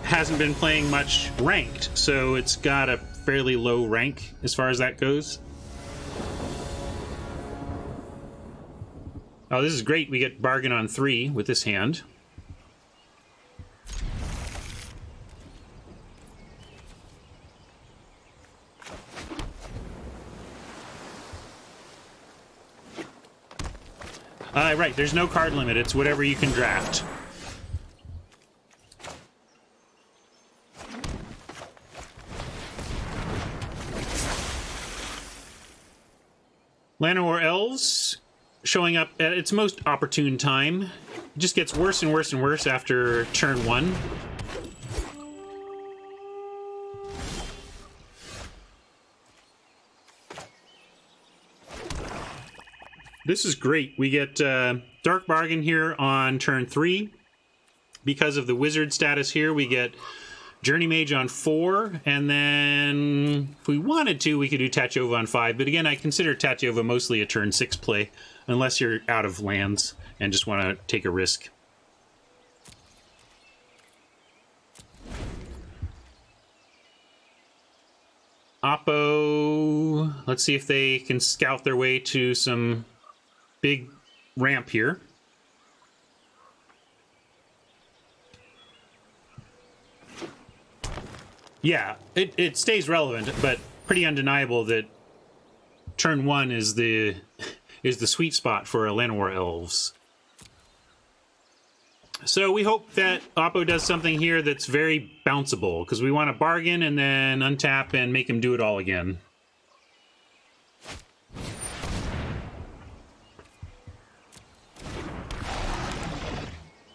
hasn't been playing much ranked, so it's got a fairly low rank as far as that goes. Oh, this is great. We get bargain on 3 with this hand. Right, there's no card limit. It's whatever you can draft. Llanowar Elves showing up at its most opportune time. It just gets worse and worse and worse after turn 1. This is great. We get Dark Bargain here on turn 3. Because of the wizard status here, we get Journey Mage on 4, and then if we wanted to, we could do Tatyova on 5. But again, I consider Tatyova mostly a turn 6 play, unless you're out of lands and just want to take a risk. Oppo, let's see if they can scout their way to some big ramp here. Yeah, it stays relevant, but pretty undeniable that turn 1 is the sweet spot for Llanowar Elves. So we hope that Oppo does something here that's very bounceable, because we want to bargain and then untap and make him do it all again.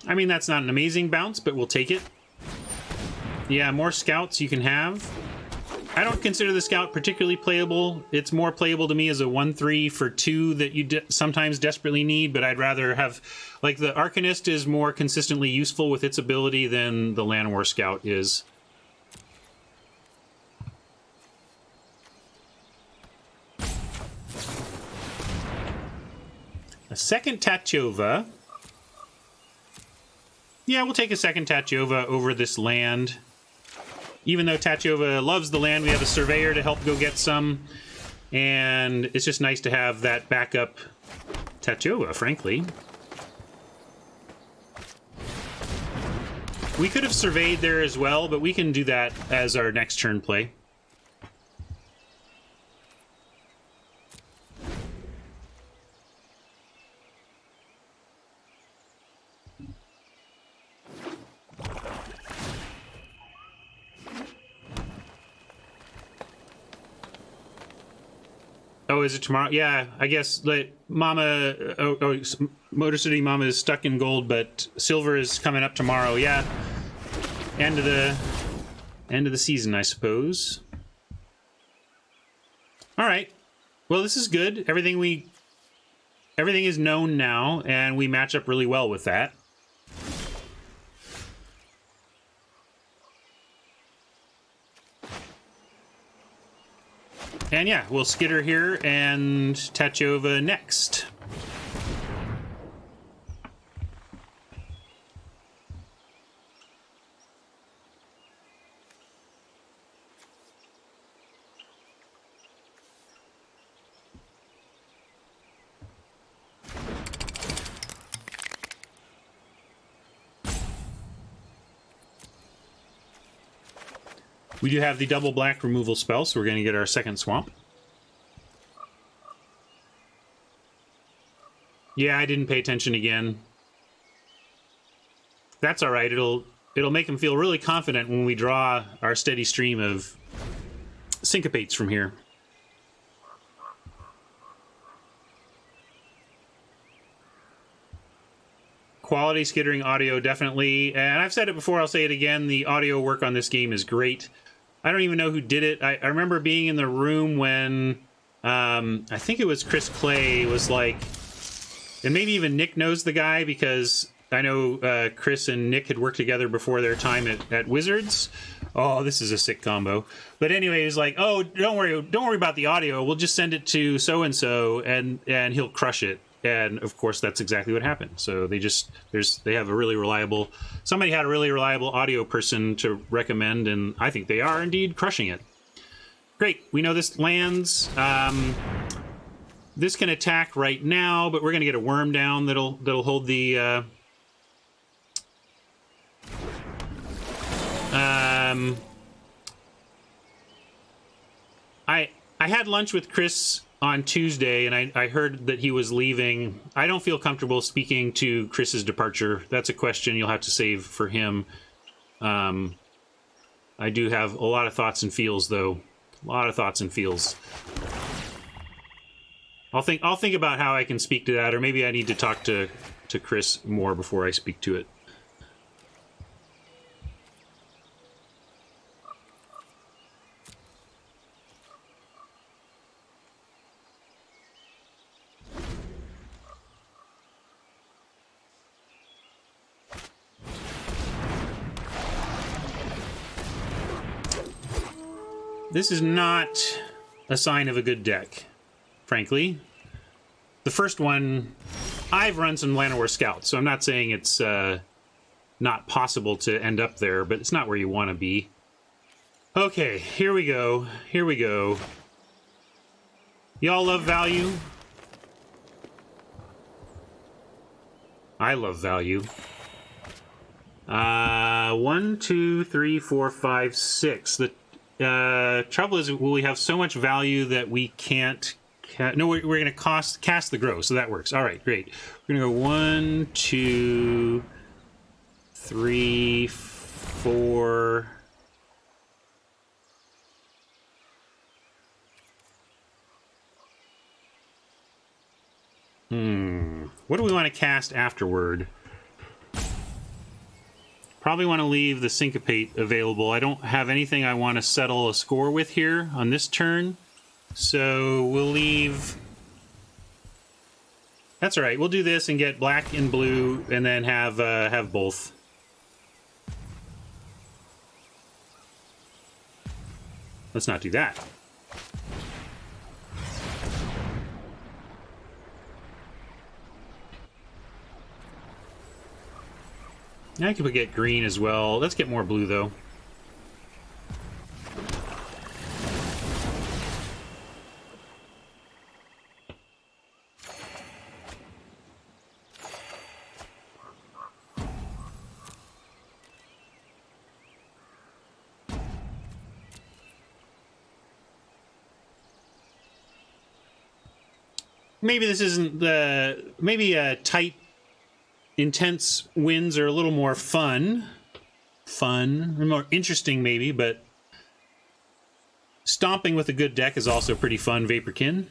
I mean, that's not an amazing bounce, but we'll take it. Yeah, more scouts you can have. I don't consider the scout particularly playable. It's more playable to me as a 1/3 for 2 that you sometimes desperately need, but I'd rather have... like, the Arcanist is more consistently useful with its ability than the Llanowar Scout is. A second Tatyova. Yeah, we'll take a second Tatyova over this land. Even though Tatyova loves the land, we have a Surveyor to help go get some. And it's just nice to have that backup Tatyova, frankly. We could have surveyed there as well, but we can do that as our next turn play. Oh, is it tomorrow? Yeah, I guess like Mama, Motor City Mama is stuck in gold, but silver is coming up tomorrow. Yeah, end of the season, I suppose. All right. Well, this is good. Everything is known now, and we match up really well with that. And yeah, we'll Skitter here and Tatyova next. We do have the double black removal spell, so we're going to get our second swamp. Yeah, I didn't pay attention again. That's all right. It'll make him feel really confident when we draw our steady stream of syncopates from here. Quality skittering audio, definitely. And I've said it before, I'll say it again. The audio work on this game is great. I don't even know who did it. I remember being in the room when I think it was Chris Clay was like, and maybe even Nick knows the guy because I know Chris and Nick had worked together before their time at Wizards. Oh, this is a sick combo. But anyway, he was like, "Oh, don't worry about the audio. We'll just send it to so and so, and he'll crush it." And of course, that's exactly what happened. So they have a really reliable. Somebody had a really reliable audio person to recommend, and I think they are indeed crushing it. Great. We know this lands. This can attack right now, but we're going to get a worm down that'll hold the. I had lunch with Chris on Tuesday, and I heard that he was leaving. I don't feel comfortable speaking to Chris's departure. That's a question you'll have to save for him. I do have a lot of thoughts and feels, though. A lot of thoughts and feels. I'll think about how I can speak to that, or maybe I need to talk to Chris more before I speak to it. This is not a sign of a good deck, frankly. The first one, I've run some Llanowar Scouts, so I'm not saying it's not possible to end up there, but it's not where you want to be. Okay, here we go. Here we go. Y'all love value? I love value. 1, 2, 3, 4, 5, 6. The trouble is, we have so much value that we can't. No, we're going to cast the grow, so that works. All right, great. We're going to go 1, 2, 3, 4. What do we want to cast afterward? Probably want to leave the Syncopate available. I don't have anything I want to settle a score with here on this turn. So we'll leave... That's all right. We'll do this and get black and blue and then have both. Let's not do that. I could get green as well. Let's get more blue, though. Maybe this isn't the... Maybe a tight... Intense wins are a little more fun, more interesting maybe, but stomping with a good deck is also pretty fun, Vaporkin.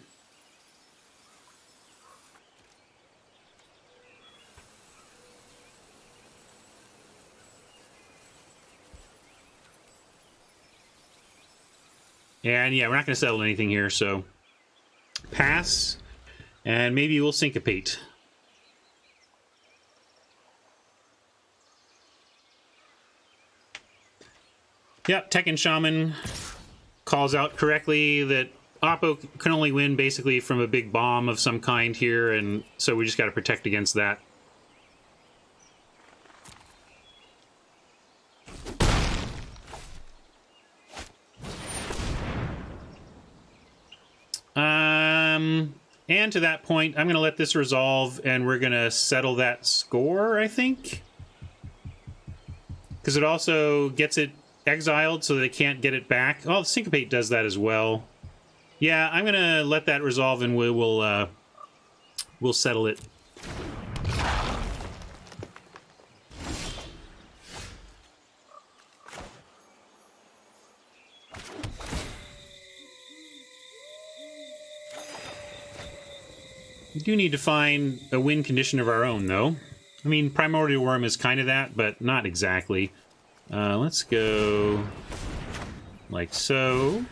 And yeah, we're not going to settle anything here, so pass, and maybe we'll syncopate. Yep, Tekken Shaman calls out correctly that Oppo can only win basically from a big bomb of some kind here, and so we just got to protect against that. And to that point, I'm going to let this resolve, and we're going to settle that score, I think. Because it also gets it exiled so they can't get it back. Oh, Syncopate does that as well. Yeah, I'm going to let that resolve, and we'll settle it. We do need to find a win condition of our own, though. I mean, Primordial Worm is kind of that, but not exactly. Let's go like so.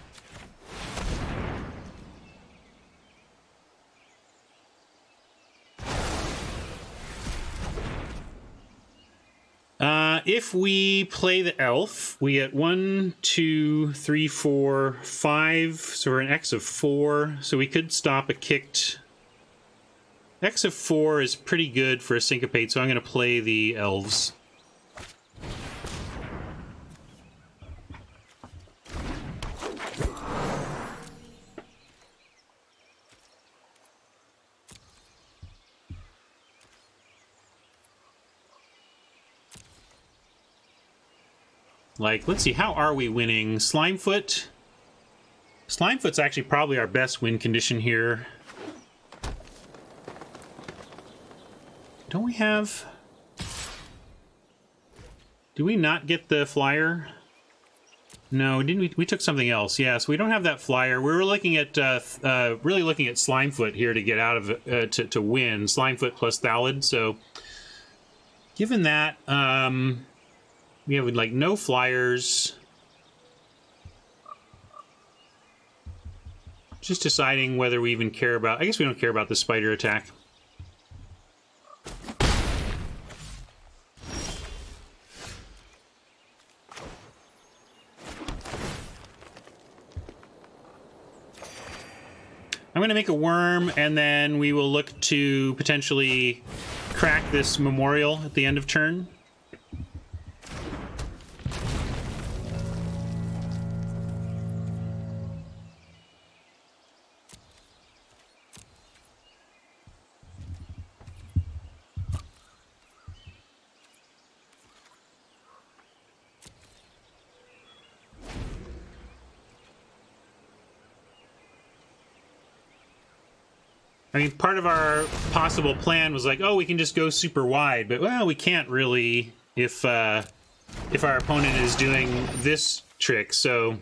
If we play the elf, we get 1, 2, 3, 4, 5. So we're an X of 4. So we could stop a kicked. X of 4 is pretty good for a syncopate, so I'm going to play the elves. Like, let's see, how are we winning? Slimefoot? Slimefoot's actually probably our best win condition here. Don't we have... Do we not get the flyer? No, didn't we? We took something else. Yeah, so we don't have that flyer. We were looking at, really looking at Slimefoot here to get out of it, to win. Slimefoot plus Thallid, so... Given that, we have, like, no flyers. Just deciding whether we even care about... I guess we don't care about the spider attack. I'm going to make a worm, and then we will look to potentially crack this memorial at the end of turn. I mean, part of our possible plan was like, oh, we can just go super wide, but, well, we can't really if our opponent is doing this trick, so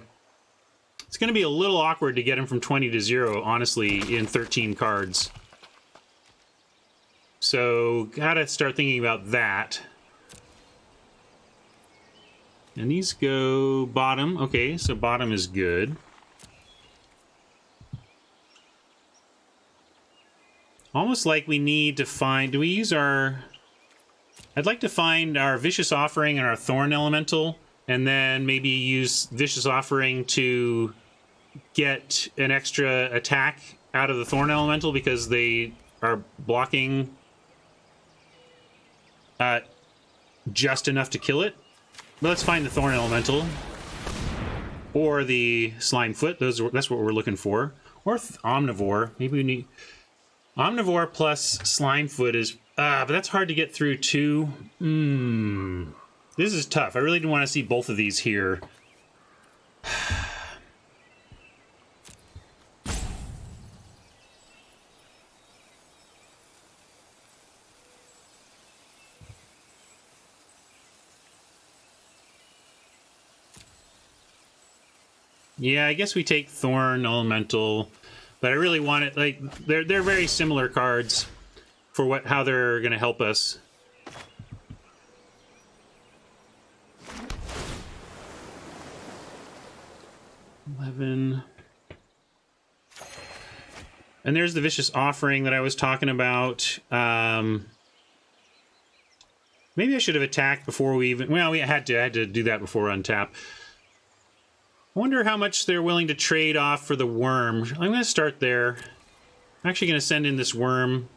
it's going to be a little awkward to get him from 20 to 0, honestly, in 13 cards. So, gotta start thinking about that. And these go bottom. Okay, so bottom is good. Almost like we need to find... Do we use our... I'd like to find our Vicious Offering and our Thorn Elemental, and then maybe use Vicious Offering to get an extra attack out of the Thorn Elemental because they are blocking just enough to kill it. But let's find the Thorn Elemental. Or the Slimefoot. That's what we're looking for. Or Omnivore. Maybe we need... Omnivore plus Slimefoot is... but that's hard to get through, too. This is tough. I really do want to see both of these here. Yeah, I guess we take Thorn Elemental... But I really want it, like, they're very similar cards for how they're going to help us. 11. And there's the Vicious Offering that I was talking about. Maybe I should have attacked before we even... Well, we had to do that before untap. I wonder how much they're willing to trade off for the worm. I'm going to start there. I'm actually going to send in this worm.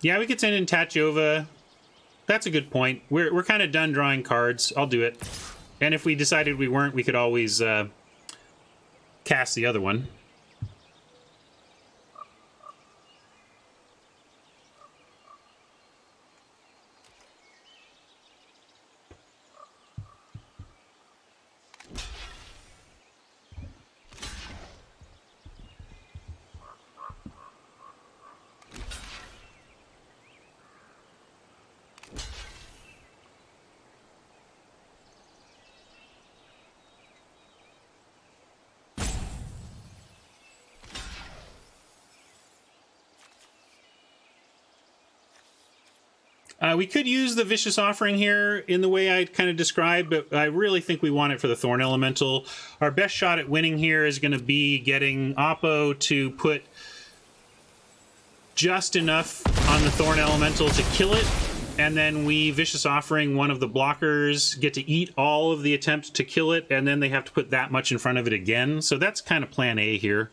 Yeah, we could send in Tatyova. That's a good point. We're kind of done drawing cards. I'll do it. And if we decided we weren't, we could always cast the other one. We could use the Vicious Offering here in the way I kind of described, but I really think we want it for the Thorn Elemental. Our best shot at winning here is going to be getting Oppo to put just enough on the Thorn Elemental to kill it, and then we Vicious Offering one of the blockers, get to eat all of the attempts to kill it, and then they have to put that much in front of it again. So that's kind of plan A here.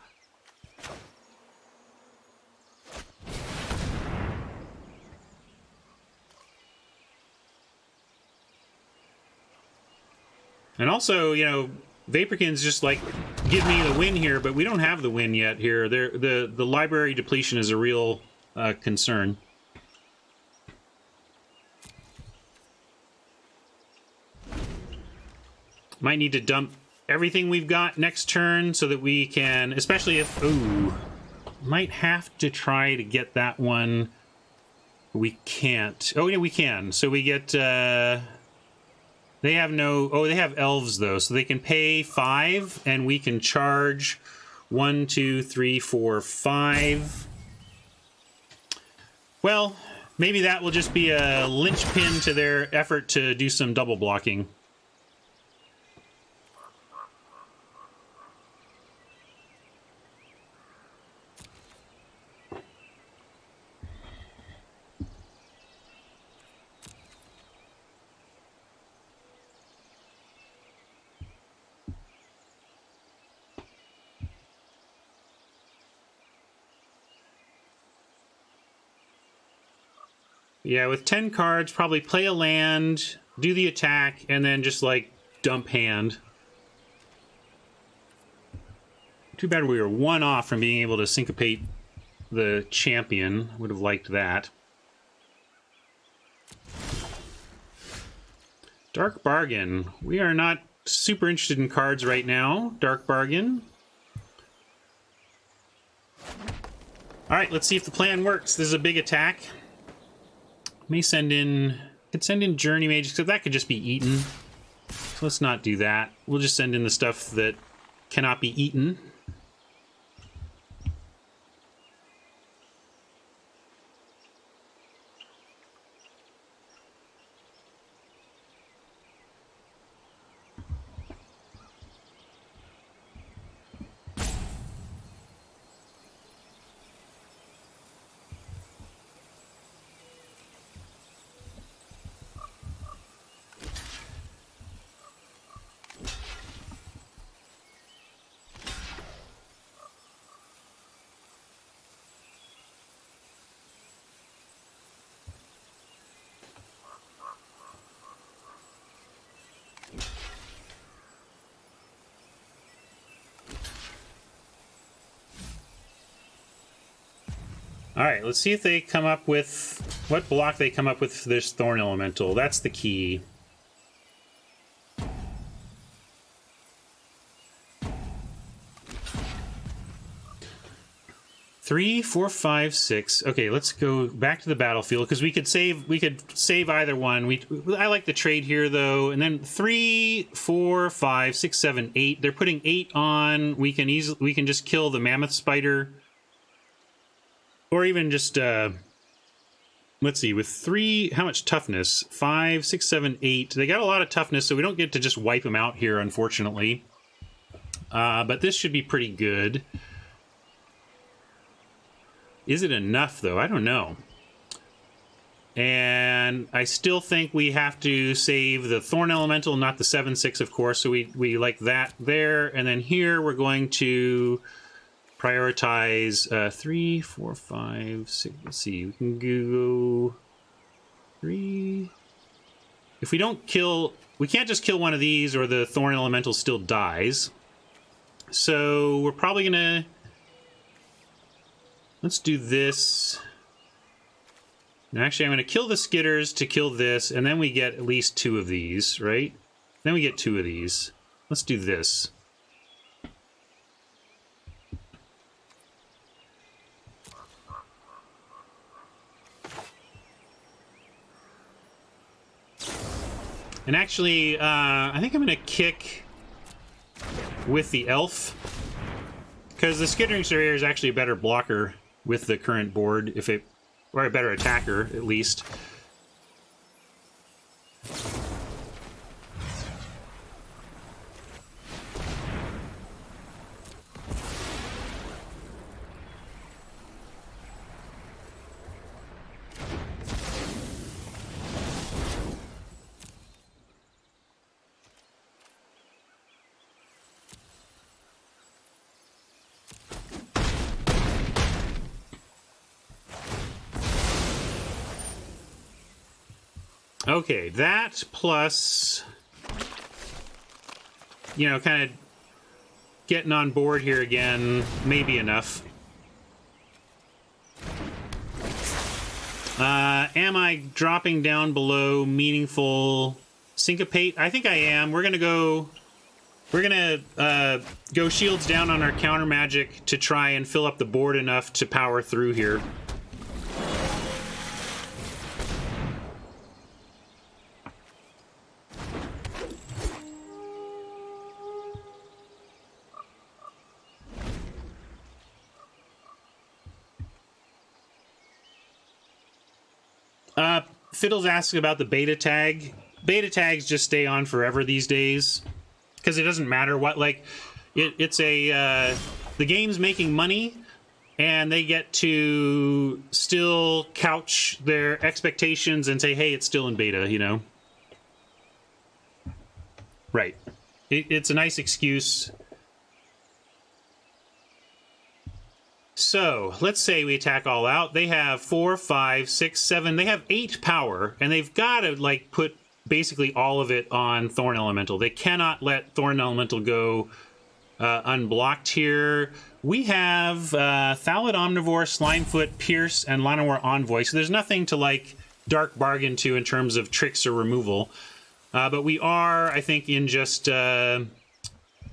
And also, you know, Vaporkin's just like, give me the win here, but we don't have the win yet here. The library depletion is a real concern. Might need to dump everything we've got next turn so that we can, especially if, ooh, might have to try to get that one. We can't. Oh, yeah, we can. So we get... They have no... Oh, they have elves, though. So they can pay 5, and we can charge 1, 2, 3, 4, 5. Well, maybe that will just be a linchpin to their effort to do some double blocking. Yeah, with 10 cards, probably play a land, do the attack, and then just, like, dump hand. Too bad we were 1 off from being able to syncopate the champion. Would have liked that. Dark Bargain. We are not super interested in cards right now. Dark Bargain. Alright, let's see if the plan works. This is a big attack. May send in... Could send in Journey Mage, because that could just be eaten. So let's not do that. We'll just send in the stuff that cannot be eaten. Alright, let's see if they come up with... What block they come up with for this Thorn Elemental. That's the key. 3, 4, 5, 6. Okay, let's go back to the battlefield because we could save either one. I like the trade here though. And then 3, 4, 5, 6, 7, 8. They're putting 8 on. We can just kill the mammoth spider. Or even just let's see, with 3, how much toughness? 5, 6, 7, 8. They got a lot of toughness, so we don't get to just wipe them out here, unfortunately. But this should be pretty good. Is it enough, though? I don't know. And I still think we have to save the Thorn Elemental, not the 7/6, of course. So we like that there. And then here we're going to prioritize 3, 4, 5, 6. Let's see. We can go 3. If we don't kill... We can't just kill one of these or the Thorn Elemental still dies. So we're probably going to... Let's do this. And actually, I'm going to kill the skitters to kill this, and then we get at least 2 of these, right? Then we get 2 of these. Let's do this. And actually, I think I'm going to kick with the elf, because the skittering surveyor is actually a better blocker with the current board, or a better attacker, at least. Okay, that plus, you know, kind of getting on board here again may be enough. Am I dropping down below meaningful syncopate? I think I am. We're gonna go shields down on our counter magic to try and fill up the board enough to power through here. Fiddles asks about the beta tag. Beta tags just stay on forever these days because it doesn't matter what, like, it's a the game's making money and they get to still couch their expectations and say, hey, it's still in beta, you know? Right. It's a nice excuse. So, let's say we attack all out. They have 4, 5, 6, 7. They have 8 power, and they've got to, like, put basically all of it on Thorn Elemental. They cannot let Thorn Elemental go unblocked here. We have Thallid Omnivore, Slimefoot, Pierce, and Llanowar Envoy. So there's nothing to, like, dark bargain to in terms of tricks or removal. But we are, I think, in just turn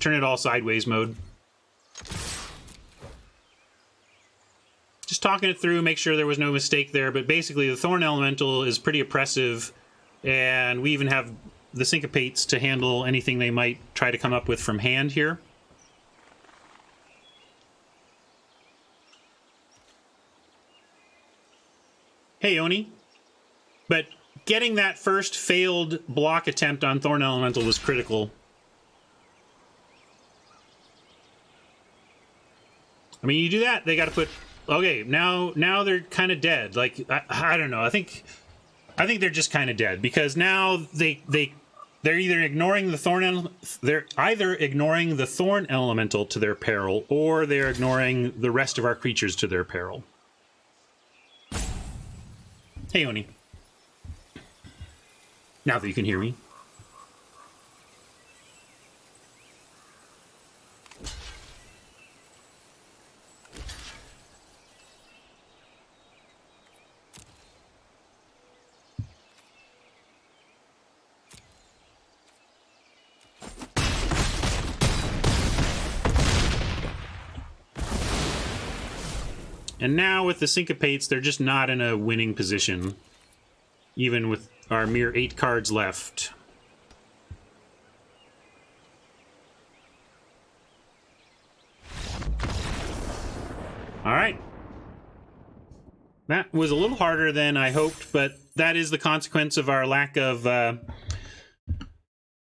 it all sideways mode. Just talking it through, make sure there was no mistake there. But basically, the Thorn Elemental is pretty oppressive, and we even have the Syncopates to handle anything they might try to come up with from hand here. Hey, Oni. But getting that first failed block attempt on Thorn Elemental was critical. I mean, you do that, they got to put... Okay, now they're kind of dead. Like, I don't know. I think they're just kind of dead because now they're either ignoring the Thorn Elemental to their peril, or they're ignoring the rest of our creatures to their peril. Hey, Oni. Now that you can hear me. And now with the Syncopates, they're just not in a winning position, even with our mere 8 cards left. All right. That was a little harder than I hoped, but that is the consequence of our lack of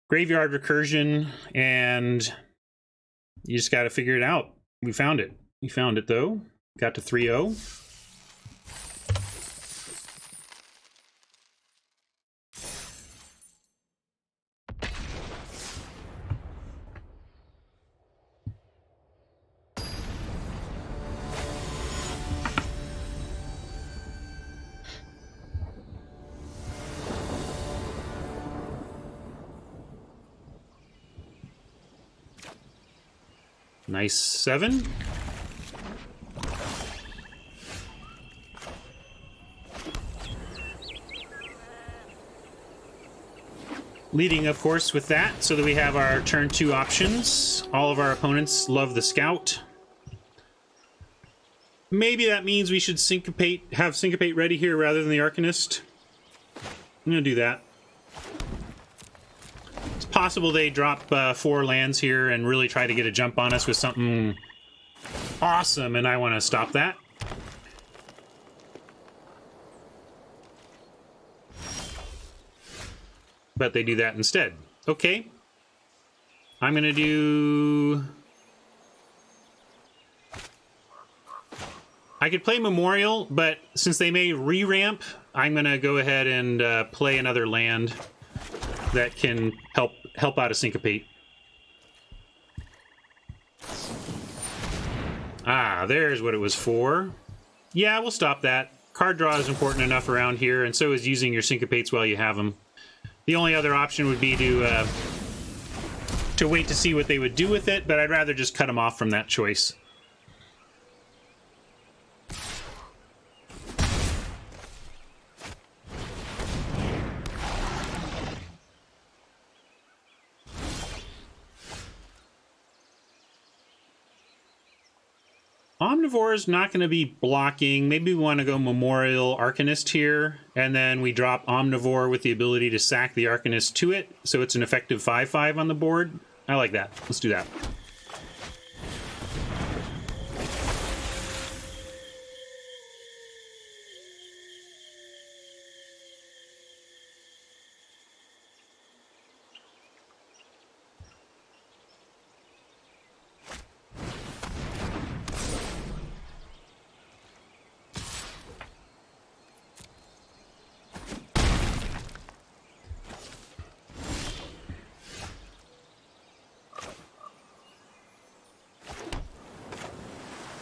graveyard recursion, and you just got to figure it out. We found it. We found it, though. Got to 3-0. Nice 7. Leading, of course, with that, so that we have our turn 2 options. All of our opponents love the Scout. Maybe that means we should have Syncopate ready here rather than the Arcanist. I'm going to do that. It's possible they drop 4 lands here and really try to get a jump on us with something awesome, and I want to stop that. But they do that instead. Okay. I'm going to do... I could play Memorial, but since they may re-ramp, I'm going to go ahead and play another land that can help out a Syncopate. Ah, there's what it was for. Yeah, we'll stop that. Card draw is important enough around here, and so is using your Syncopates while you have them. The only other option would be to wait to see what they would do with it, but I'd rather just cut them off from that choice. Omnivore is not going to be blocking. Maybe we want to go Memorial Arcanist here, and then we drop Omnivore with the ability to sack the Arcanist to it, so it's an effective 5/5 on the board. I like that. Let's do that.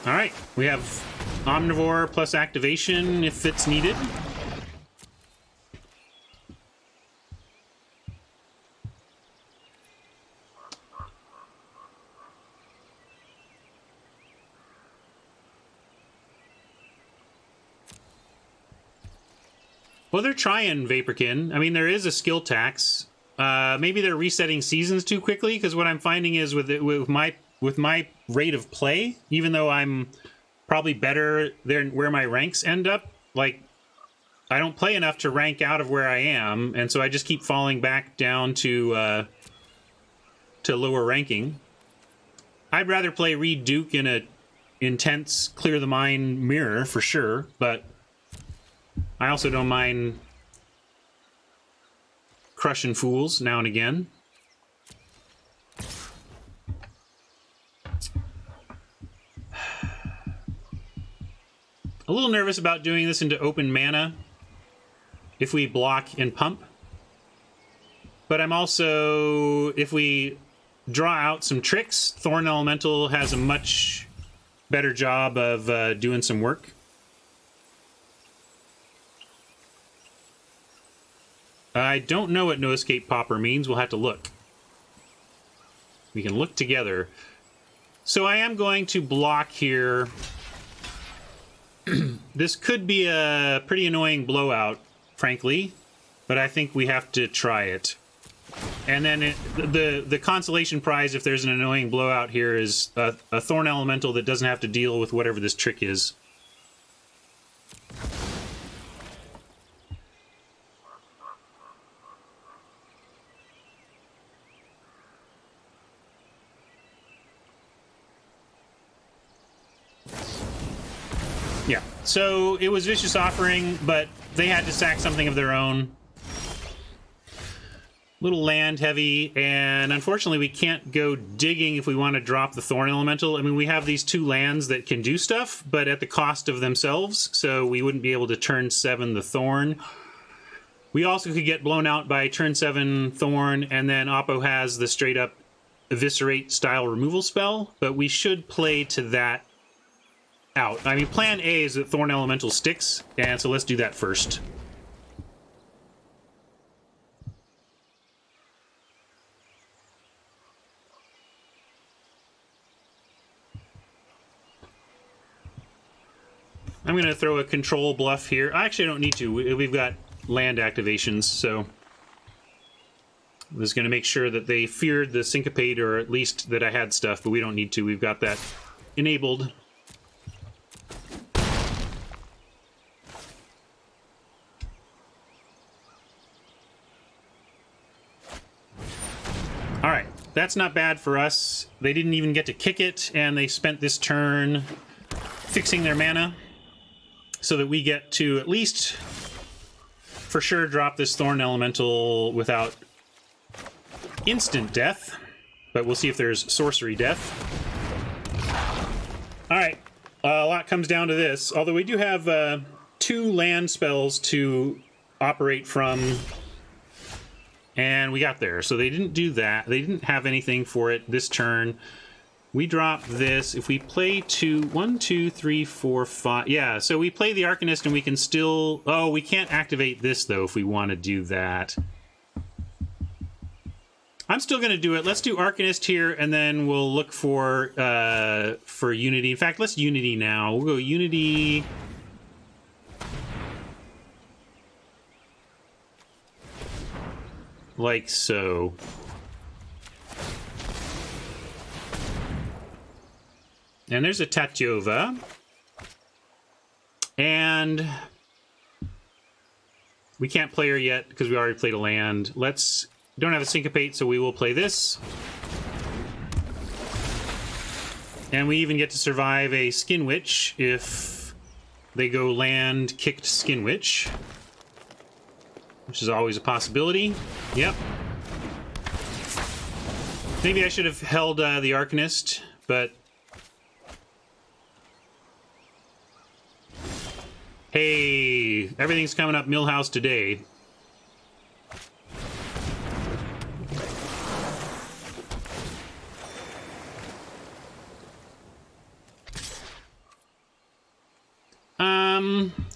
All right, we have Omnivore plus activation if it's needed. Well, they're trying Vaporkin. I mean, there is a skill tax. Maybe they're resetting seasons too quickly, because what I'm finding is with my rate of play, even though I'm probably better than where my ranks end up, like, I don't play enough to rank out of where I am, and so I just keep falling back down to lower ranking. I'd rather play Reed Duke in a intense clear the mind mirror for sure, but I also don't mind crushing fools now and again. A little nervous about doing this into open mana if we block and pump. But I'm also, if we draw out some tricks, Thorn Elemental has a much better job of doing some work. I don't know what No Escape Pauper means. We'll have to look. We can look together. So I am going to block here. This could be a pretty annoying blowout, frankly, but I think we have to try it. And then the consolation prize, if there's an annoying blowout here, is a Thorn Elemental that doesn't have to deal with whatever this trick is. Yeah, so it was Vicious Offering, but they had to sack something of their own. Little land heavy, and unfortunately we can't go digging if we want to drop the Thorn Elemental. I mean, we have these 2 lands that can do stuff, but at the cost of themselves, so we wouldn't be able to turn 7 the Thorn. We also could get blown out by turn 7 Thorn, and then Oppo has the straight up Eviscerate style removal spell, but we should play to that out. I mean, plan A is that Thorn Elemental sticks, and so let's do that first. I'm going to throw a control bluff here. I actually don't need to. We've got land activations, so I was going to make sure that they feared the Syncopate, or at least that I had stuff, but we don't need to. We've got that enabled. All right, that's not bad for us. They didn't even get to kick it, and they spent this turn fixing their mana, so that we get to at least, for sure, drop this Thorn Elemental without instant death. But we'll see if there's sorcery death. Alright, a lot comes down to this. Although we do have 2 land spells to operate from, and we got there. So they didn't do that. They didn't have anything for it this turn. We drop this. If we play 1, 2, 3, 4, 5. Yeah, so we play the Arcanist and we can still... Oh, we can't activate this, though, if we want to do that. I'm still going to do it. Let's do Arcanist here, and then we'll look for Unity. In fact, let's Unity now. We'll go Unity... like so. And there's a Tatyova. And we can't play her yet because we already played a land. Don't have a Syncopate, so we will play this. And we even get to survive a Skin Witch if they go land kicked Skin Witch, which is always a possibility. Yep. Maybe I should have held the Arcanist, but... Hey, everything's coming up Millhouse today.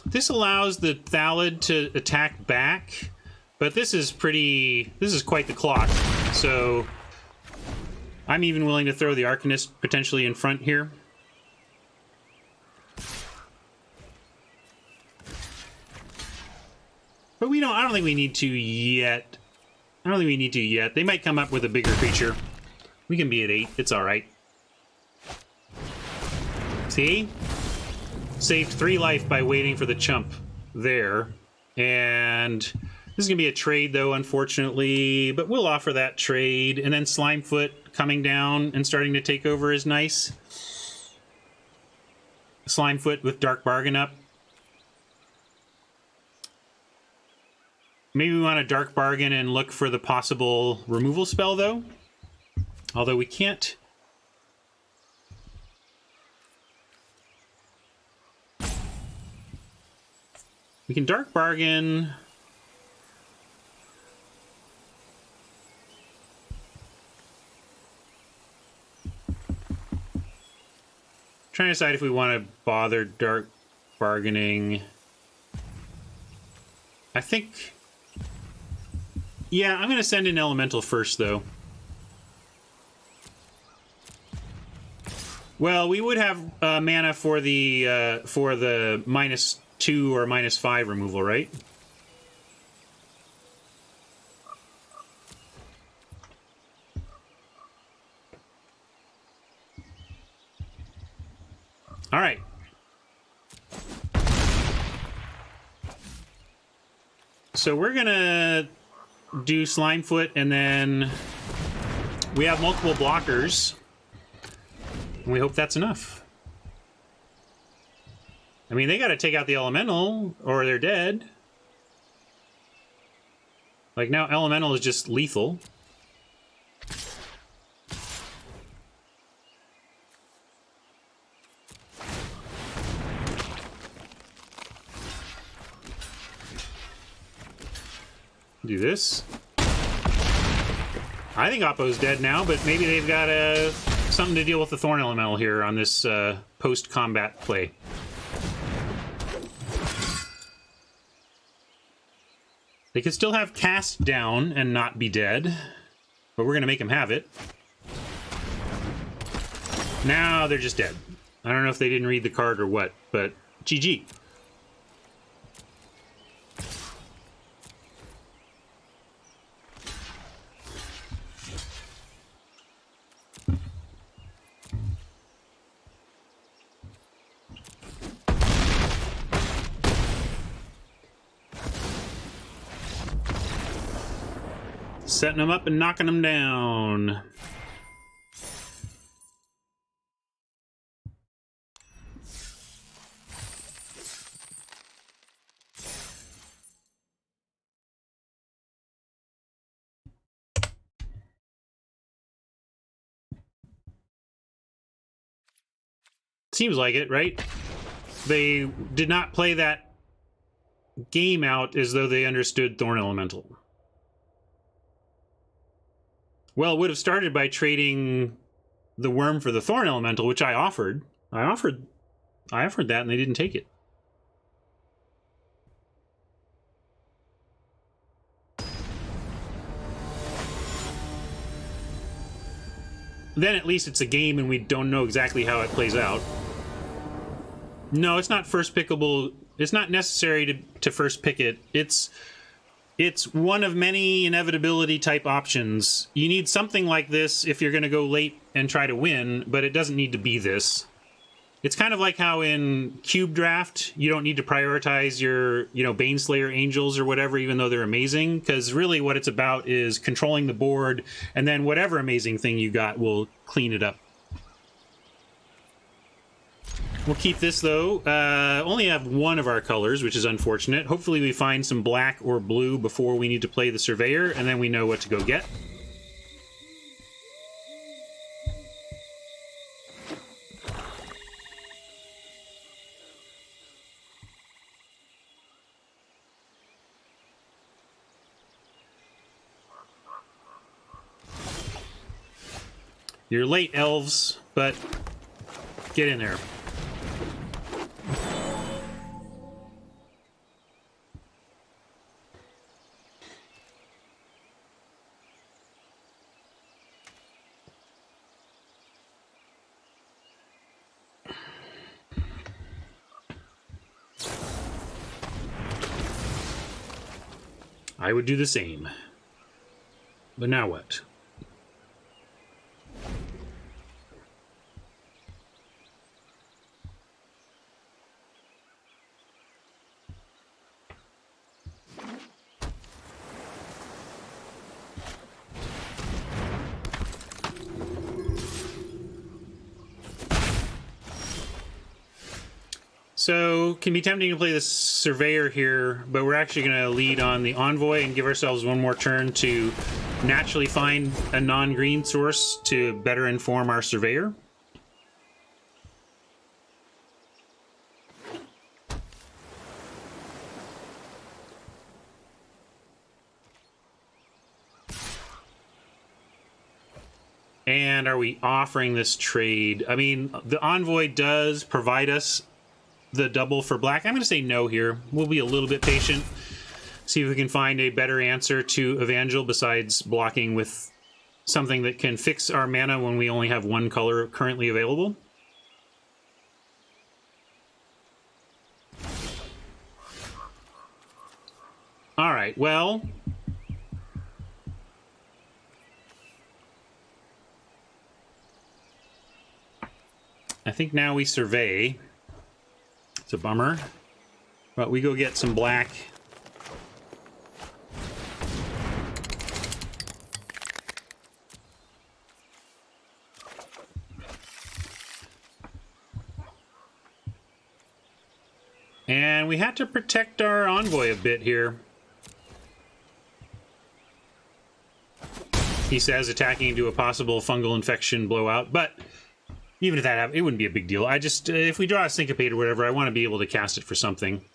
This allows the Thallid to attack back, but this is quite the clock, so I'm even willing to throw the Arcanist potentially in front here. But I don't think we need to yet. They might come up with a bigger creature. We can be at 8. It's all right. See? Saved 3 life by waiting for the chump there. And this is going to be a trade, though, unfortunately. But we'll offer that trade. And then Slimefoot coming down and starting to take over is nice. Slimefoot with Dark Bargain up. Maybe we want to Dark Bargain and look for the possible removal spell, though. Although we can't... We can Dark Bargain... Trying to decide if we want to bother Dark Bargaining. I think... Yeah, I'm going to send in Elemental first, though. Well, we would have mana for the -2 or -5 removal, right? All right. So we're going to do Slimefoot, and then we have multiple blockers, and we hope that's enough. I mean, they got to take out the elemental or they're dead. Like, now elemental is just lethal. Do this. I think Oppo's dead now, but maybe they've got something to deal with the Thorn Elemental here on this post-combat play. They could still have cast down and not be dead, but we're going to make them have it. Now they're just dead. I don't know if they didn't read the card or what, but GG. Setting them up and knocking them down. Seems like it, right? They did not play that game out as though they understood Thorn Elemental. Well, it would have started by trading the worm for the Thorn Elemental, which I offered. I offered that, and they didn't take it. Then at least it's a game, and we don't know exactly how it plays out. No, it's not first pickable. It's not necessary to first pick it. It's one of many inevitability type options. You need something like this if you're going to go late and try to win, but it doesn't need to be this. It's kind of like how in Cube Draft, you don't need to prioritize your, Baneslayer Angels or whatever, even though they're amazing, because really what it's about is controlling the board, and then whatever amazing thing you got will clean it up. We'll keep this, though. Only have one of our colors, which is unfortunate. Hopefully we find some black or blue before we need to play the Surveyor, and then we know what to go get. You're late, elves, but get in there. I would do the same. But now what? So, can be tempting to play the Surveyor here, but we're actually going to lead on the Envoy and give ourselves one more turn to naturally find a non-green source to better inform our Surveyor. And are we offering this trade? I mean, the Envoy does provide us the double for black. I'm going to say no here. We'll be a little bit patient. See if we can find a better answer to Evangel besides blocking with something that can fix our mana when we only have one color currently available. All right, well, I think now we survey. It's a bummer, but we go get some black. And we had to protect our envoy a bit here. He says attacking into a possible fungal infection blowout, but even if that happened, it wouldn't be a big deal. I just, if we draw a syncopate or whatever, I want to be able to cast it for something.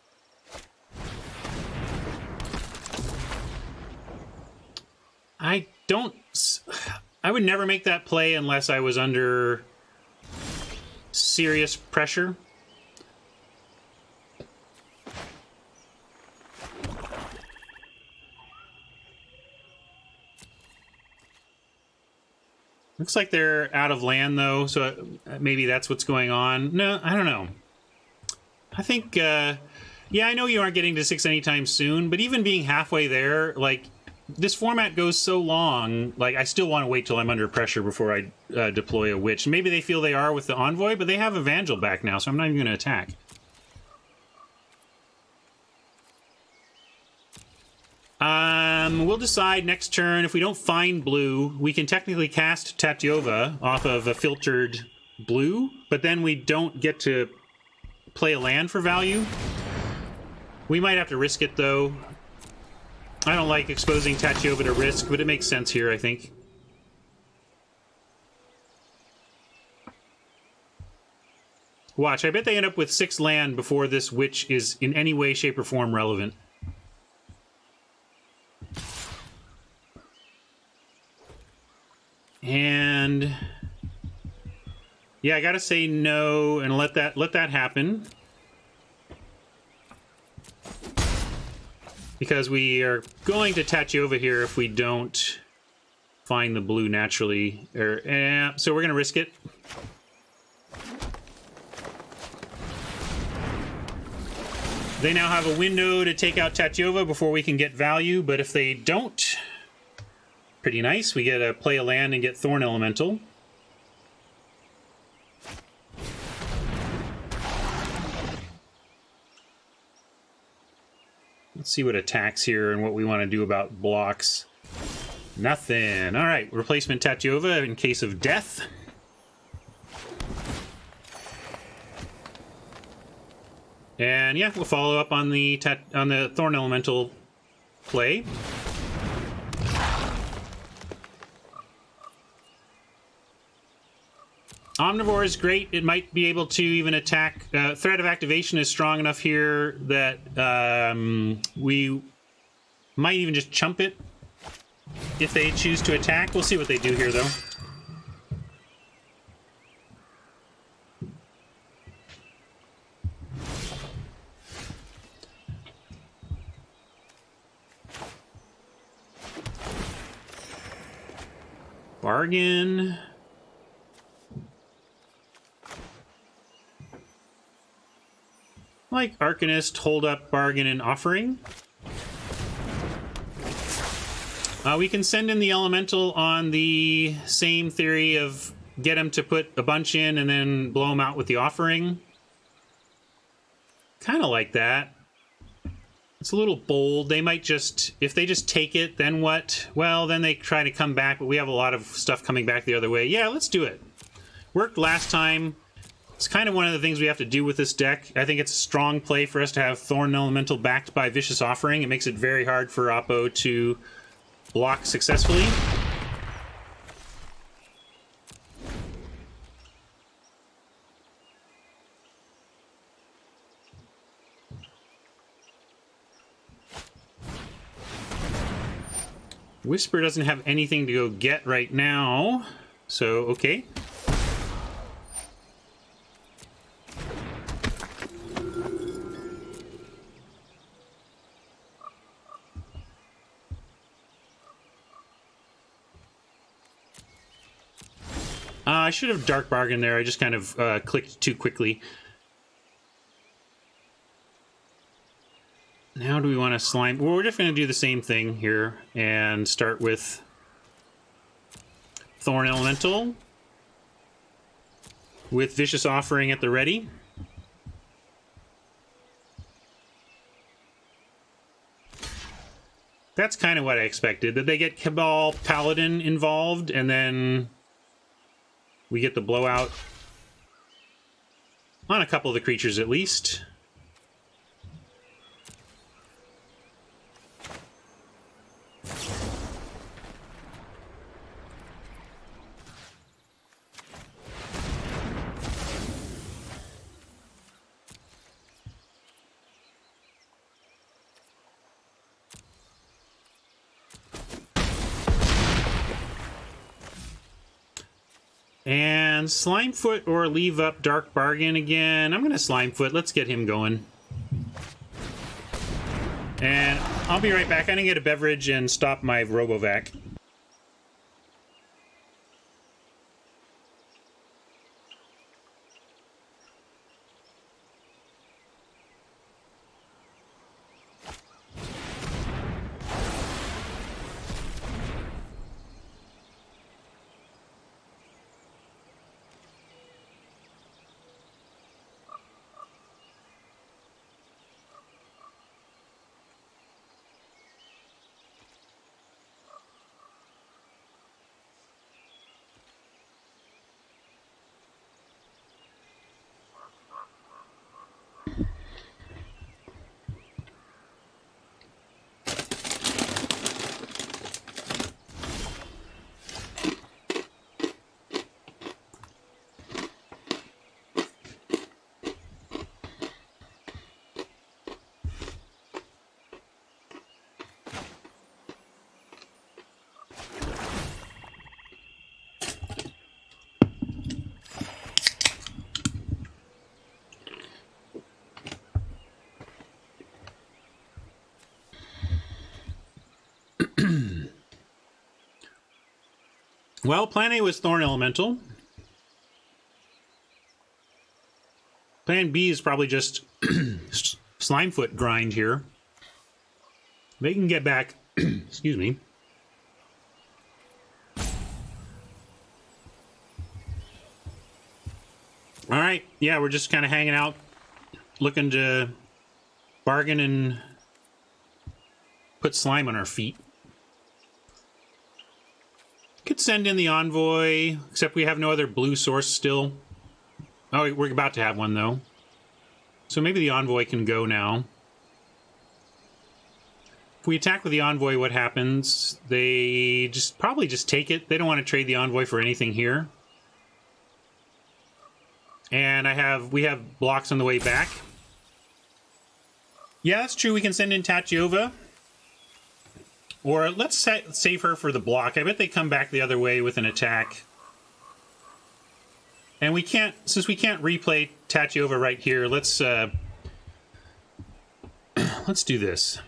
I would never make that play unless I was under serious pressure. Looks like they're out of land, though, so maybe that's what's going on. No, I don't know. I think, yeah, I know you aren't getting to 6 anytime soon, but even being halfway there, like, this format goes so long, like, I still want to wait till I'm under pressure before I deploy a witch. Maybe they feel they are with the envoy, but they have Evangel back now, so I'm not even going to attack. We'll decide next turn. If we don't find blue, we can technically cast Tatyova off of a filtered blue, but then we don't get to play a land for value. We might have to risk it, though. I don't like exposing Tatyova to risk, but it makes sense here, I think. Watch, I bet they end up with 6 land before this witch is in any way, shape, or form relevant. And yeah, I gotta say no and let that happen. Because we are going to Tatyova here if we don't find the blue naturally. So we're gonna risk it. They now have a window to take out Tatyova before we can get value, but if they don't, pretty nice. We get to play a land and get Thorn Elemental. Let's see what attacks here and what we want to do about blocks. Nothing. All right, replacement Tatyova in case of death. And yeah, we'll follow up on the Thorn Elemental play. Omnivore is great. It might be able to even attack. Threat of activation is strong enough here that we might even just chump it if they choose to attack. We'll see what they do here, though. Bargain. Like Arcanist, Hold Up, Bargain, and Offering. We can send in the Elemental on the same theory of get him to put a bunch in and then blow him out with the Offering. Kind of like that. It's a little bold. They might just, if they just take it, then what? Well, then they try to come back, but we have a lot of stuff coming back the other way. Yeah, let's do it. Worked last time. It's kind of one of the things we have to do with this deck. I think it's a strong play for us to have Thorn Elemental backed by Vicious Offering. It makes it very hard for Oppo to block successfully. Whisper doesn't have anything to go get right now, so okay. I should have Dark Bargain there. I just kind of clicked too quickly. Now do we want to slime? Well, we're just going to do the same thing here and start with Thorn Elemental with Vicious Offering at the ready. That's kind of what I expected, that they get Cabal Paladin involved and then we get the blowout on a couple of the creatures at least. And Slimefoot or leave up Dark Bargain again. I'm going to Slimefoot. Let's get him going. And I'll be right back. I didn't get a beverage and stop my Robovac. Well, plan A was Thorn Elemental. Plan B is probably just Slimefoot grind here. They can get back, excuse me. All right, yeah, we're just kind of hanging out, looking to bargain and put slime on our feet. Could send in the Envoy, except we have no other blue source still. Oh, we're about to have one, though. So maybe the Envoy can go now. If we attack with the Envoy, what happens? They probably just take it. They don't want to trade the Envoy for anything here. And we have blocks on the way back. Yeah, that's true. We can send in Tatyova. Or let's save her for the block. I bet they come back the other way with an attack. And we can't, since we can't replay Tatyova right here, let's do this.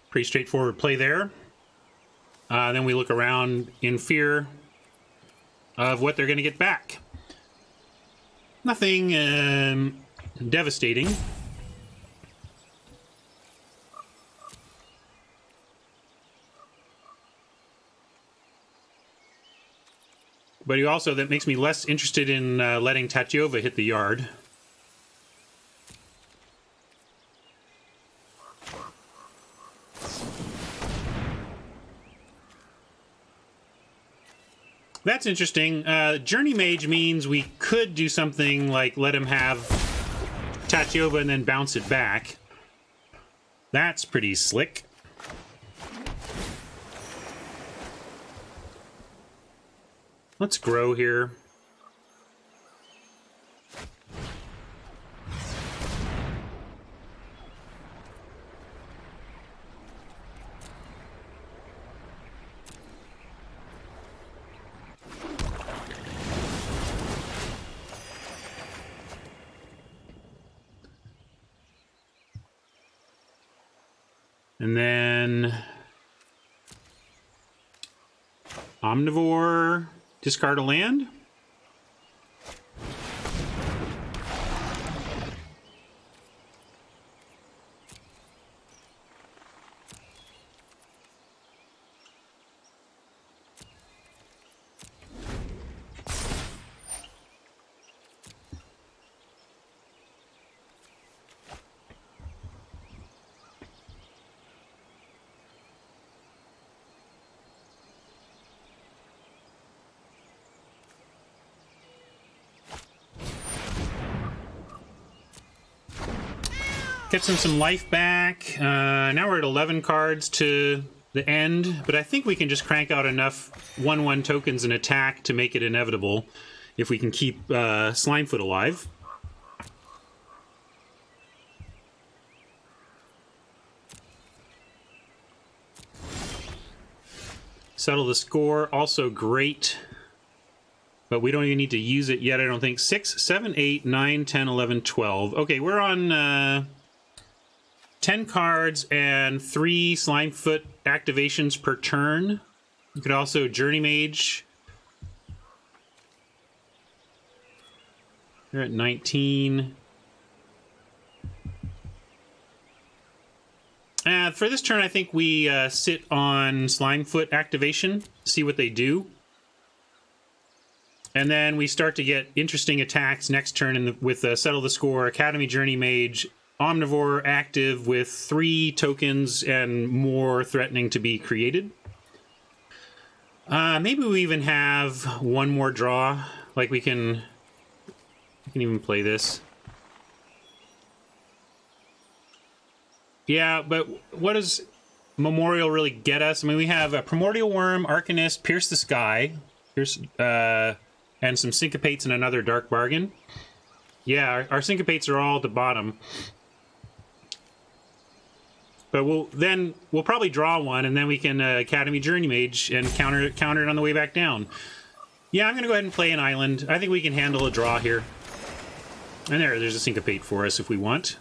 Pretty straightforward play there. Then we look around in fear of what they're going to get back. Nothing devastating. But that makes me less interested in letting Tatyova hit the yard. That's interesting. Journey Mage means we could do something like let him have Tatyova and then bounce it back. That's pretty slick. Let's grow here. And then Omnivore, discard a land. Gets him some life back. Now we're at 11 cards to the end, but I think we can just crank out enough 1/1 tokens and attack to make it inevitable if we can keep Slimefoot alive. Settle the score, also great. But we don't even need to use it yet, I don't think. 6, 7, 8, 9, 10, 11, 12. Okay, we're on 10 cards and 3 Slimefoot activations per turn. You could also Journey Mage. You're at 19. For this turn, I think we sit on Slimefoot activation, see what they do. And then we start to get interesting attacks next turn with Settle the Score, Academy Journey Mage, Omnivore active with 3 tokens and more threatening to be created. Maybe we even have one more draw. Like we can even play this. Yeah, but what does Memorial really get us? I mean, we have a Primordial Worm, Arcanist, Pierce the Sky, and some Syncopates and another Dark Bargain. Yeah, our Syncopates are all at the bottom. But we'll probably draw one, and then we can Academy Journey Mage and counter it on the way back down. Yeah, I'm going to go ahead and play an island. I think we can handle a draw here. And there's a Syncopate for us if we want.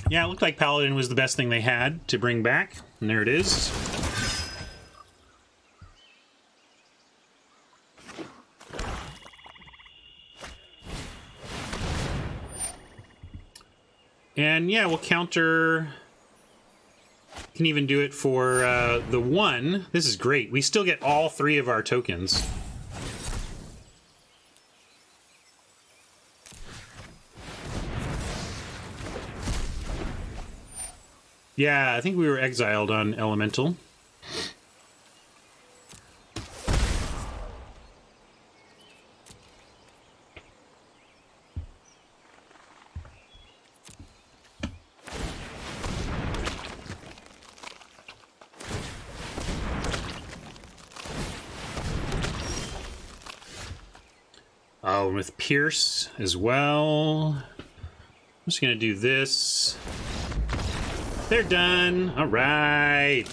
Yeah, it looked like Paladin was the best thing they had to bring back. And there it is. And yeah, we'll counter... Can even do it for the 1. This is great. We still get all 3 of our tokens. Yeah, I think we were exiled on Elemental. Oh, with Pierce as well. I'm just going to do this. They're done. All right.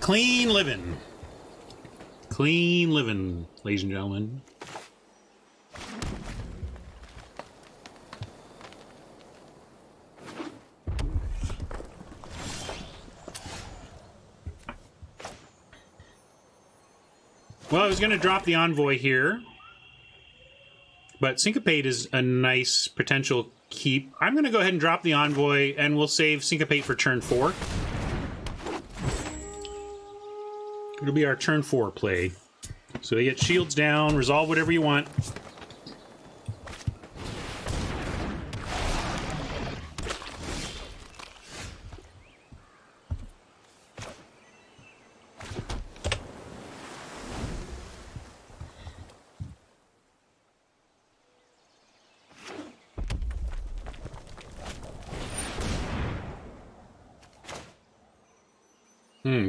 Clean living. Clean living, ladies and gentlemen. Well, I was going to drop the Envoy here, but Syncopate is a nice potential keep. I'm going to go ahead and drop the Envoy, and we'll save Syncopate for turn 4. It'll be our turn 4 play. So you get shields down, resolve whatever you want.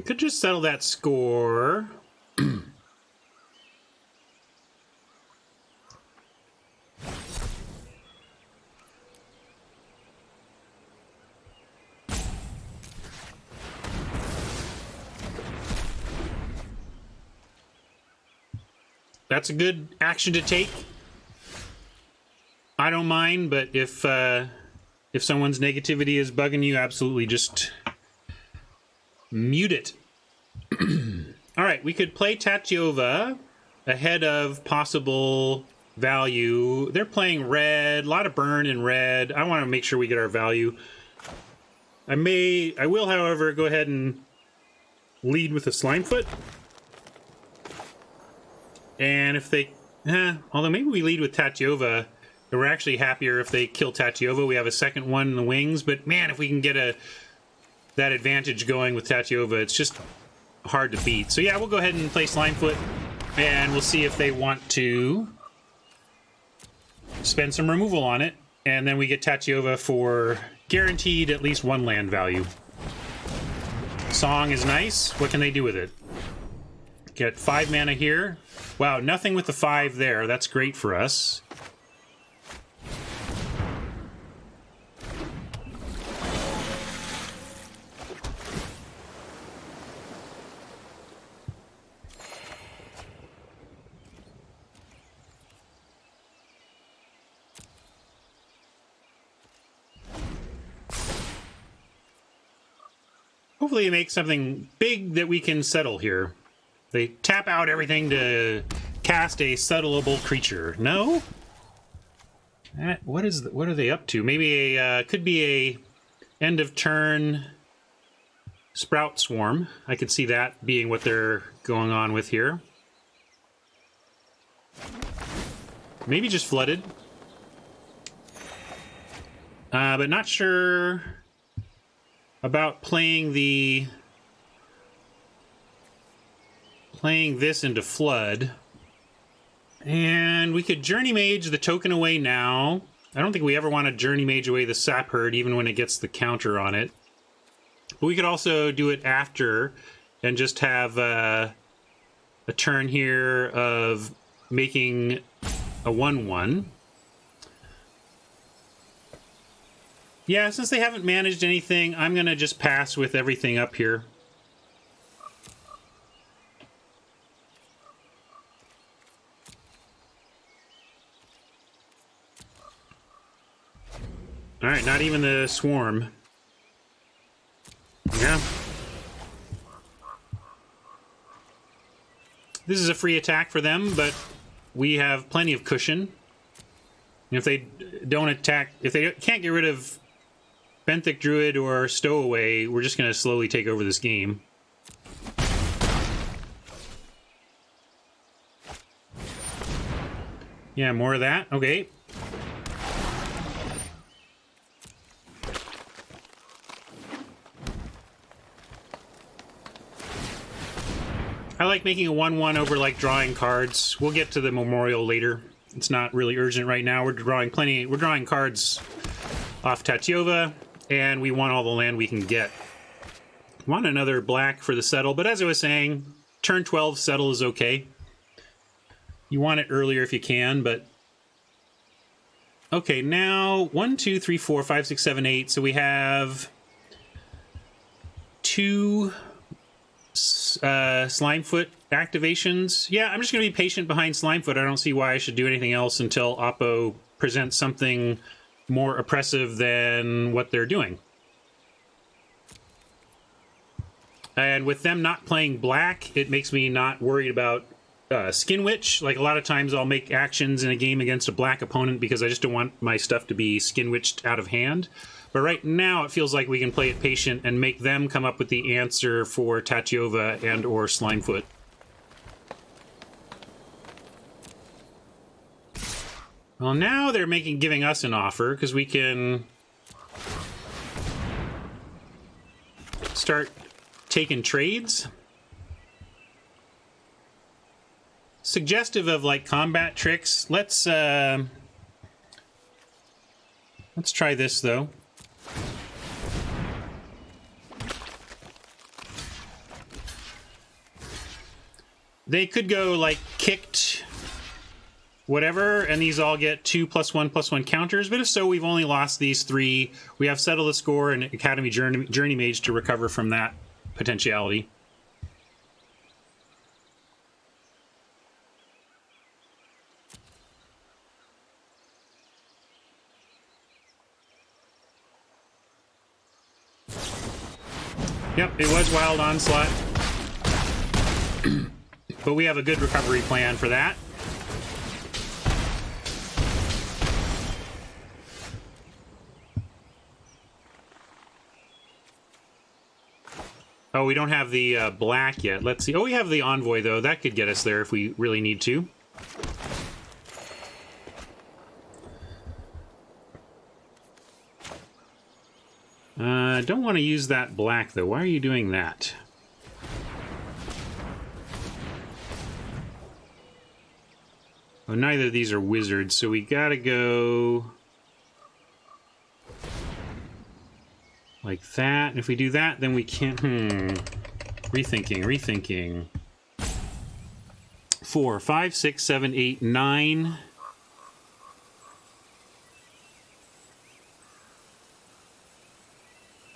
Could just settle that score. That's a good action to take. I don't mind, but if someone's negativity is bugging you, absolutely just mute it. All right, we could play Tatyova ahead of possible value. They're playing red, a lot of burn in red. I want to make sure we get our value. I will, however, go ahead and lead with a Slimefoot. And if they, although maybe we lead with Tatyova, we're actually happier if they kill Tatyova. We have a second one in the wings, but man, if we can get that advantage going with Tatyova, it's just hard to beat. So yeah, we'll go ahead and play Slimefoot, and we'll see if they want to spend some removal on it, and then we get Tatyova for guaranteed at least 1 land value. Song is nice. What can they do with it? Get 5 mana here. Wow, nothing with the 5 there. That's great for us. Hopefully make something big that we can settle here. They tap out everything to cast a settleable creature. No? What are they up to? Maybe could be a end of turn Sprout Swarm. I could see that being what they're going on with here. Maybe just Flooded. But not sure about playing this into Flood. And we could Journey Mage the token away now. I don't think we ever want to Journey Mage away the Sap Herd, even when it gets the counter on it. But we could also do it after and just have a turn here of making a 1/1. Yeah, since they haven't managed anything, I'm going to just pass with everything up here. All right, not even the Swarm. Yeah. This is a free attack for them, but we have plenty of cushion. And if they don't attack, if they can't get rid of Benthic Druid or Stowaway, we're just going to slowly take over this game. Yeah, more of that. Okay. I like making a 1/1 over, like, drawing cards. We'll get to the Memorial later. It's not really urgent right now. We're drawing cards off Tatyova, and we want all the land we can get. Want another black for the settle, but as I was saying, turn 12 settle is okay. You want it earlier if you can, but... Okay, now 1, 2, 3, 4, 5, 6, 7, 8. So we have 2 Slimefoot activations. Yeah, I'm just going to be patient behind Slimefoot. I don't see why I should do anything else until Oppo presents something more oppressive than what they're doing. And with them not playing black, it makes me not worried about Skin Witch. Like, a lot of times I'll make actions in a game against a black opponent because I just don't want my stuff to be Skin Witched out of hand. But right now it feels like we can play it patient and make them come up with the answer for Tatyova and or Slimefoot. Well, now they're giving us an offer because we can start taking trades. Suggestive of like combat tricks. Let's try this though. They could go like kicked whatever, and these all get 2+1/+1 counters, but if so, we've only lost these 3. We have Settle the Score and Academy Journey Mage to recover from that potentiality. Yep, it was Wild Onslaught. But we have a good recovery plan for that. Oh, we don't have the black yet. Let's see. Oh, we have the Envoy, though. That could get us there if we really need to. Don't want to use that black, though. Why are you doing that? Oh, neither of these are wizards, so we gotta go like that. And if we do that, then we can't... Rethinking. 4, 5, 6, 7, 8, 9...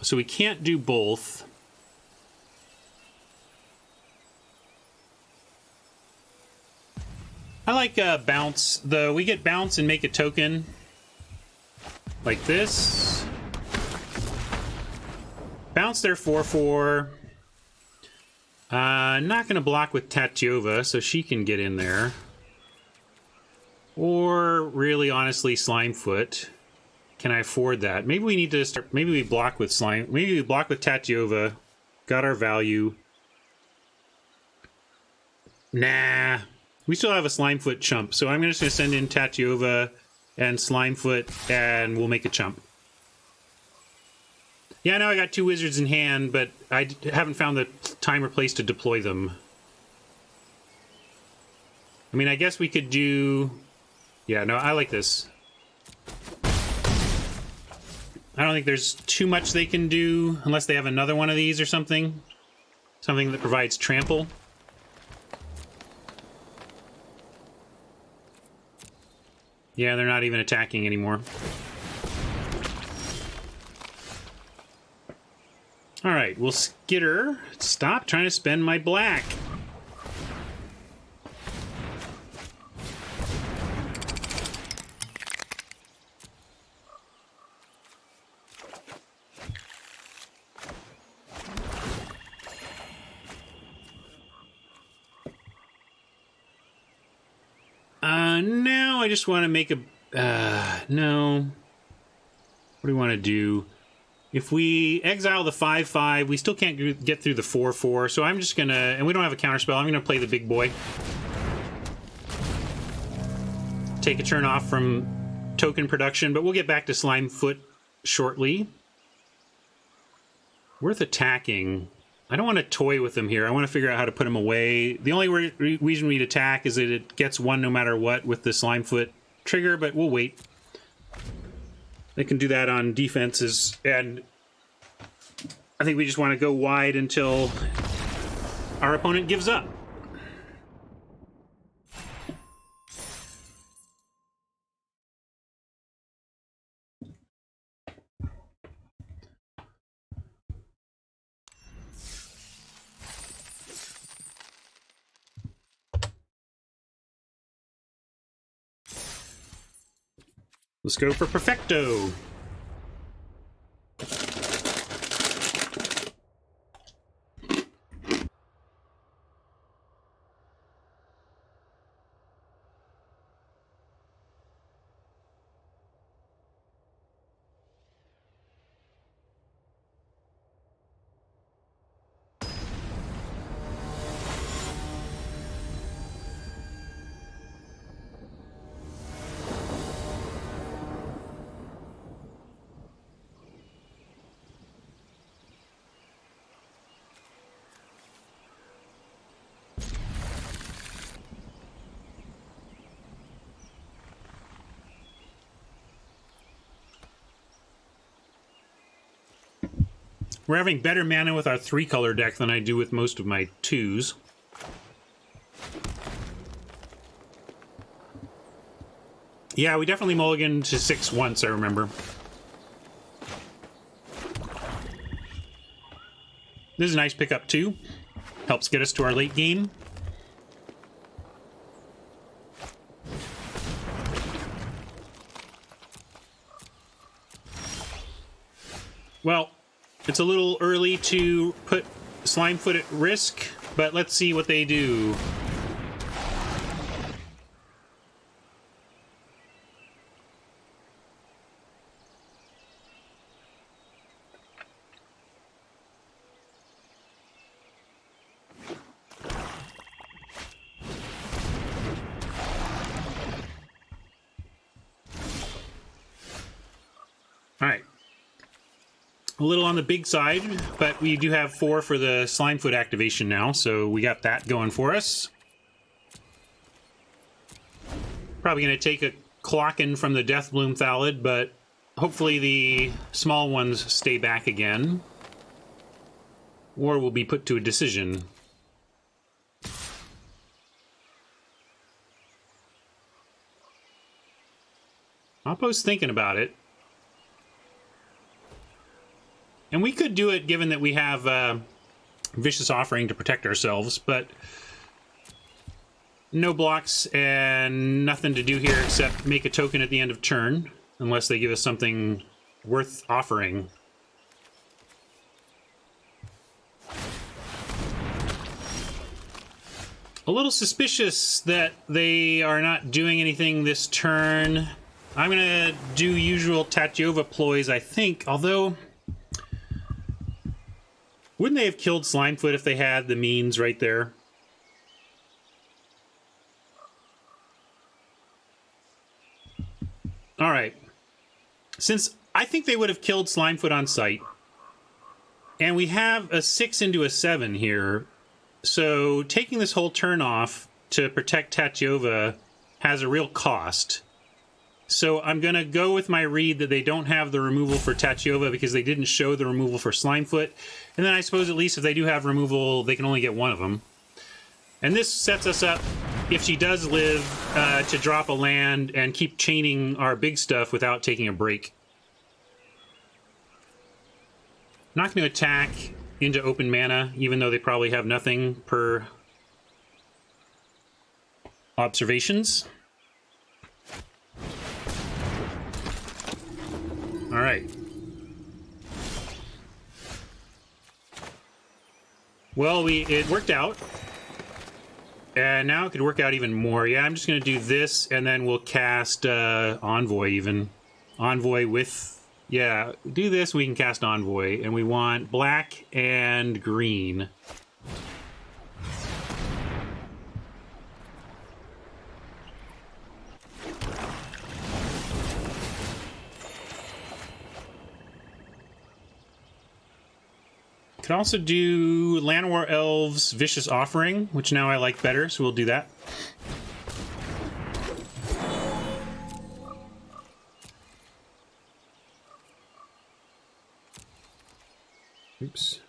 So we can't do both. I like bounce, though. We get bounce and make a token like this. Bounce their 4/4. Not going to block with Tatyova, so she can get in there. Or, really, honestly, Slimefoot. Can I afford that? Maybe we need to start... Maybe we block with Slime... Maybe we block with Tatyova. Got our value. Nah. We still have a Slimefoot chump, so I'm just going to send in Tatyova and Slimefoot, and we'll make a chump. Yeah, I know I got 2 wizards in hand, but I haven't found the time or place to deploy them. I mean, I guess we could do... Yeah, no, I like this. I don't think there's too much they can do, unless they have another one of these or something. Something that provides trample. Yeah, they're not even attacking anymore. Alright, we'll skitter. Stop trying to spend my black. Now I just want to make a... no. What do we want to do? If we exile the 5/5, we still can't get through the 4/4, so I'm just going to... And we don't have a counterspell. I'm going to play the big boy. Take a turn off from token production, but we'll get back to Slimefoot shortly. Worth attacking. I don't want to toy with them here. I want to figure out how to put them away. The only reason we'd attack is that it gets 1 no matter what with the Slimefoot trigger, but we'll wait. They can do that on defenses, and I think we just want to go wide until our opponent gives up. Let's go for Perfecto. We're having better mana with our 3-color deck than I do with most of my 2s. Yeah, we definitely mulliganed to 6 once, I remember. This is a nice pickup, too. Helps get us to our late game. Well, it's a little early to put Slimefoot at risk, but let's see what they do. All right. A little on the big side, but we do have 4 for the Slimefoot activation now, so we got that going for us. Probably going to take a clockin from the Deathbloom Thallid, but hopefully the small ones stay back again. Or will be put to a decision. Oppo's thinking about it. And we could do it given that we have Vicious Offering to protect ourselves, but no blocks and nothing to do here except make a token at the end of turn, unless they give us something worth offering. A little suspicious that they are not doing anything this turn. I'm going to do usual Tatyova ploys, I think, although... Wouldn't they have killed Slimefoot if they had the means right there? Alright. Since I think they would have killed Slimefoot on sight, and we have a 6 into a 7 here, so taking this whole turn off to protect Tatyova has a real cost. So I'm going to go with my read that they don't have the removal for Tatyova because they didn't show the removal for Slimefoot. And then I suppose at least if they do have removal, they can only get one of them. And this sets us up, if she does live, to drop a land and keep chaining our big stuff without taking a break. Not going to attack into open mana, even though they probably have nothing per observations. All right. Well, it worked out. And now it could work out even more. Yeah, I'm just going to do this, and then we'll cast Envoy even. Envoy with... Yeah, do this, we can cast Envoy. And we want black and green. Could also do Llanowar Elves Vicious Offering, which now I like better, so we'll do that. Oops.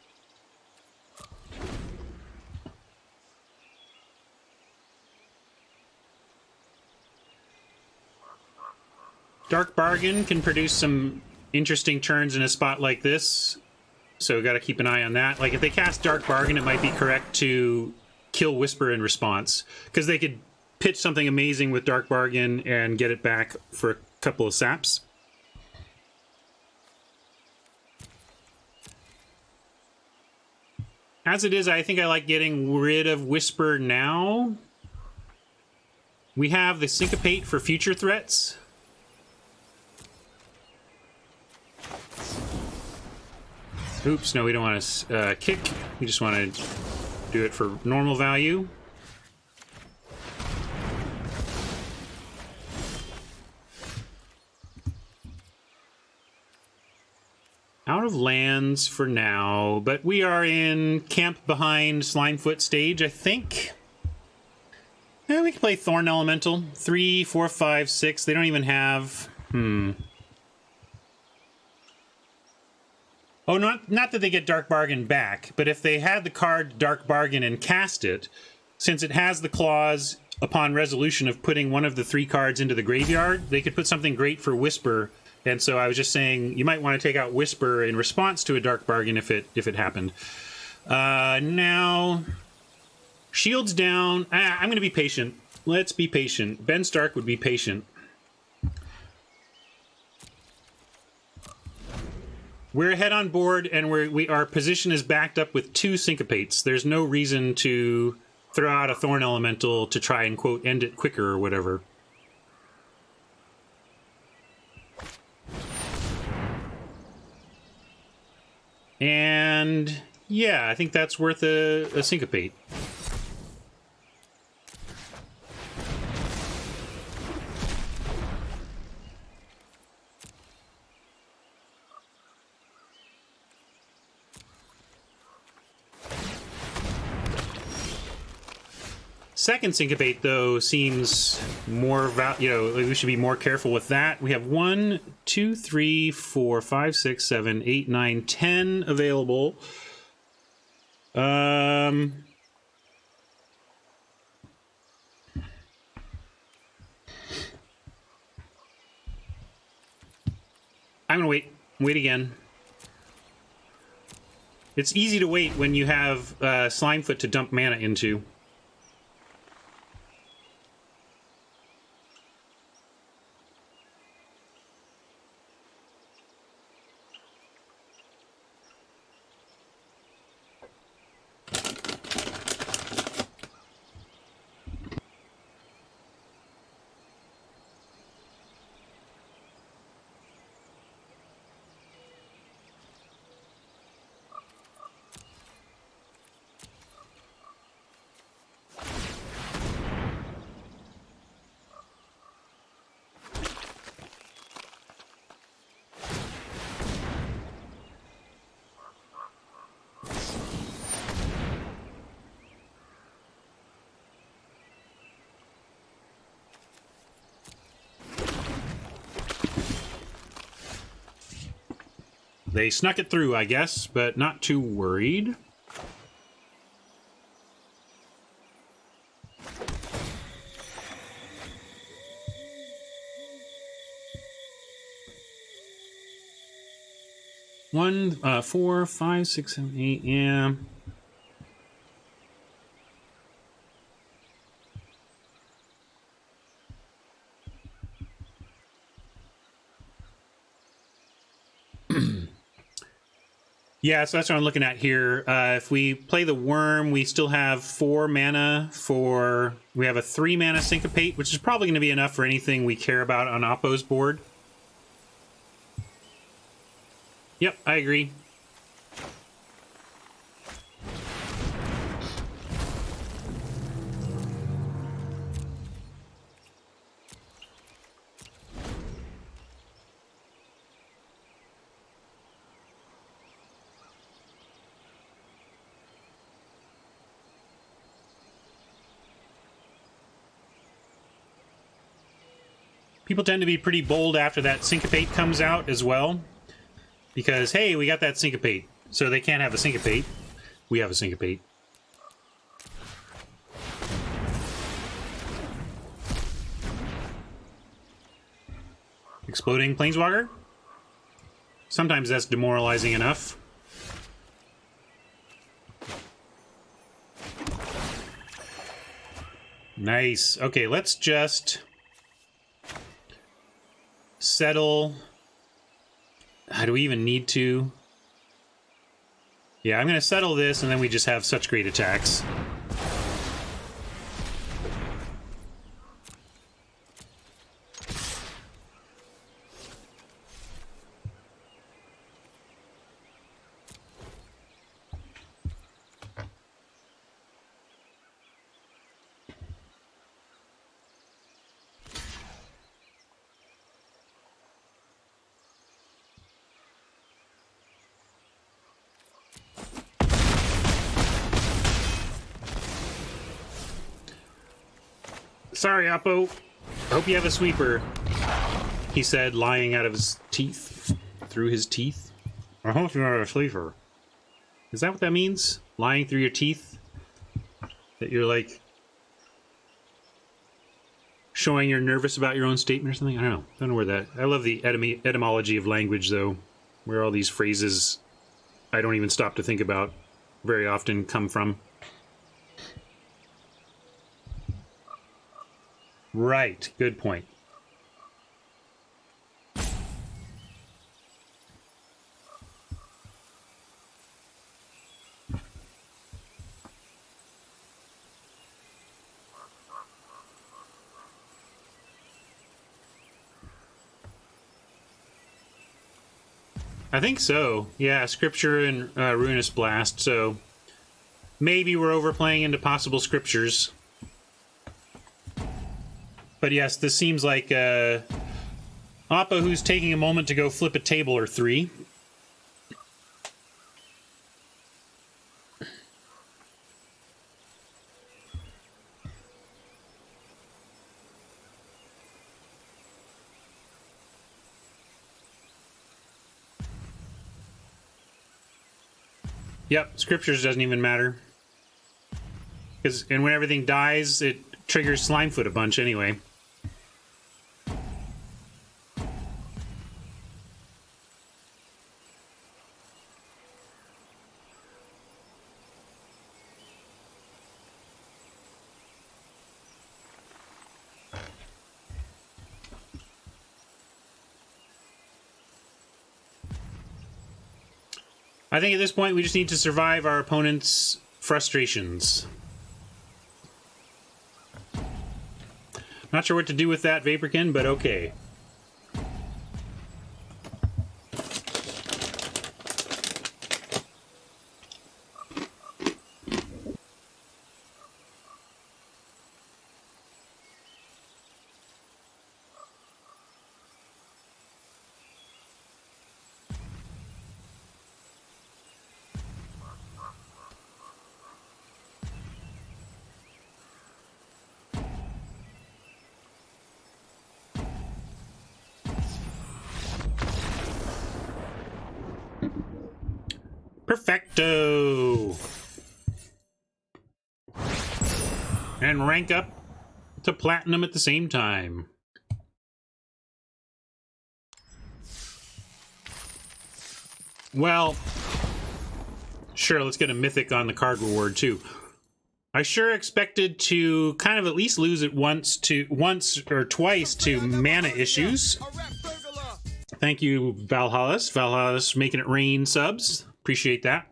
Dark Bargain can produce some interesting turns in a spot like this. So got to keep an eye on that. Like, if they cast Dark Bargain, it might be correct to kill Whisper in response. Because they could pitch something amazing with Dark Bargain and get it back for a couple of saps. As it is, I think I like getting rid of Whisper now. We have the Syncopate for future threats. Oops, no, we don't want to kick. We just want to do it for normal value. Out of lands for now, but we are in camp behind Slimefoot stage, I think. Yeah, we can play Thorn Elemental. 3, 4, 5, 6. They don't even have... Oh, not that they get Dark Bargain back, but if they had the card Dark Bargain and cast it, since it has the clause upon resolution of putting one of the 3 cards into the graveyard, they could put something great for Whisper. And so I was just saying you might want to take out Whisper in response to a Dark Bargain if it happened. Now, Shield's down. I'm going to be patient. Let's be patient. Ben Stark would be patient. We're ahead on board, and our position is backed up with 2 Syncopates. There's no reason to throw out a Thorn Elemental to try and, quote, end it quicker or whatever. And, yeah, I think that's worth a Syncopate. Second Syncopate, though, seems more we should be more careful with that. We have 1, 2, 3, 4, 5, 6, 7, 8, 9, 10 available. I'm gonna wait again. It's easy to wait when you have Slimefoot to dump mana into. They snuck it through, I guess, but not too worried. One, 4, 5, 6, 7, 8, yeah. Yeah, so that's what I'm looking at here. If we play the Worm, we still have 4 mana for... We have a 3 mana Syncopate, which is probably going to be enough for anything we care about on Oppo's board. Yep, I agree. People tend to be pretty bold after that Syncopate comes out as well. Because, hey, we got that Syncopate. So they can't have a Syncopate. We have a Syncopate. Exploding Planeswalker? Sometimes that's demoralizing enough. Nice. Okay, let's just... settle. Do we even need to? Yeah, I'm going to settle this, and then we just have such great attacks. Sorry, Oppo. Hope you have a sweeper, he said, lying out of his teeth. Through his teeth. I hope you're not a sleeper. Is that what that means? Lying through your teeth? That you're like showing you're nervous about your own statement or something? I don't know where that... I love the etymology of language, though, where all these phrases I don't even stop to think about very often come from. Right, good point. I think so. Yeah, Scripture and Ruinous Blast, so maybe we're overplaying into possible scriptures. But yes, this seems like Appa who's taking a moment to go flip a table or three. Yep, scriptures doesn't even matter. And when everything dies, it triggers Slimefoot a bunch anyway. I think at this point we just need to survive our opponent's frustrations. Not sure what to do with that, Vaporkin, but okay. Perfecto! And rank up to platinum at the same time. Well, sure, let's get a mythic on the card reward too. I sure expected to kind of at least lose it once or twice to mana issues. Thank you, Valhallis. Valhallis making it rain subs. Appreciate that.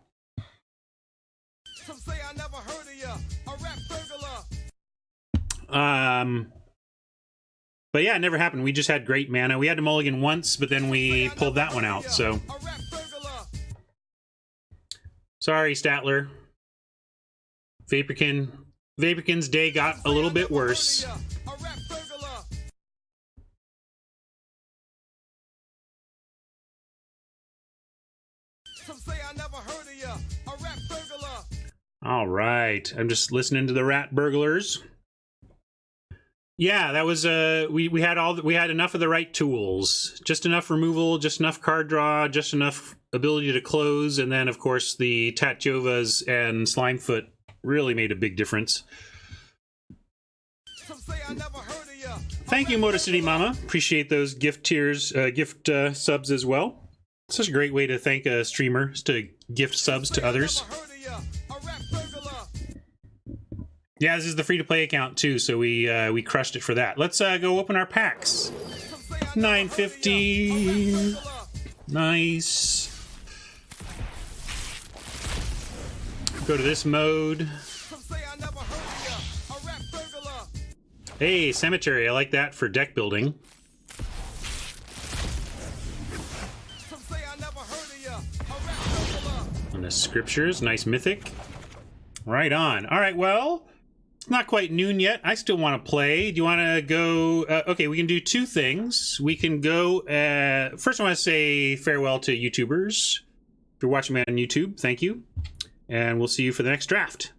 Some say I never heard of ya, a rap burglar. But yeah, it never happened. We just had great mana. We had to mulligan once, but then we pulled that one out, so. Sorry, Statler. Vaporkin's day got a little bit worse. All right, I'm just listening to the rat burglars. Yeah, that was we had enough of the right tools, just enough removal, just enough card draw, just enough ability to close, and then of course the Tatyovas and Slimefoot really made a big difference. Thank you, Motor City Mama. Appreciate those gift subs as well. Such a great way to thank a streamer, is to gift subs to others. Yeah, this is the free-to-play account too, so we crushed it for that. Let's go open our packs. 950. Nice. Go to this mode. Hey, cemetery. I like that for deck building. And the scriptures, nice mythic. Right on. All right, well, it's not quite noon yet. I still want to play. Do you want to go? Okay, we can do two things. We can go. First, I want to say farewell to YouTubers. If you're watching me on YouTube, thank you. And we'll see you for the next draft.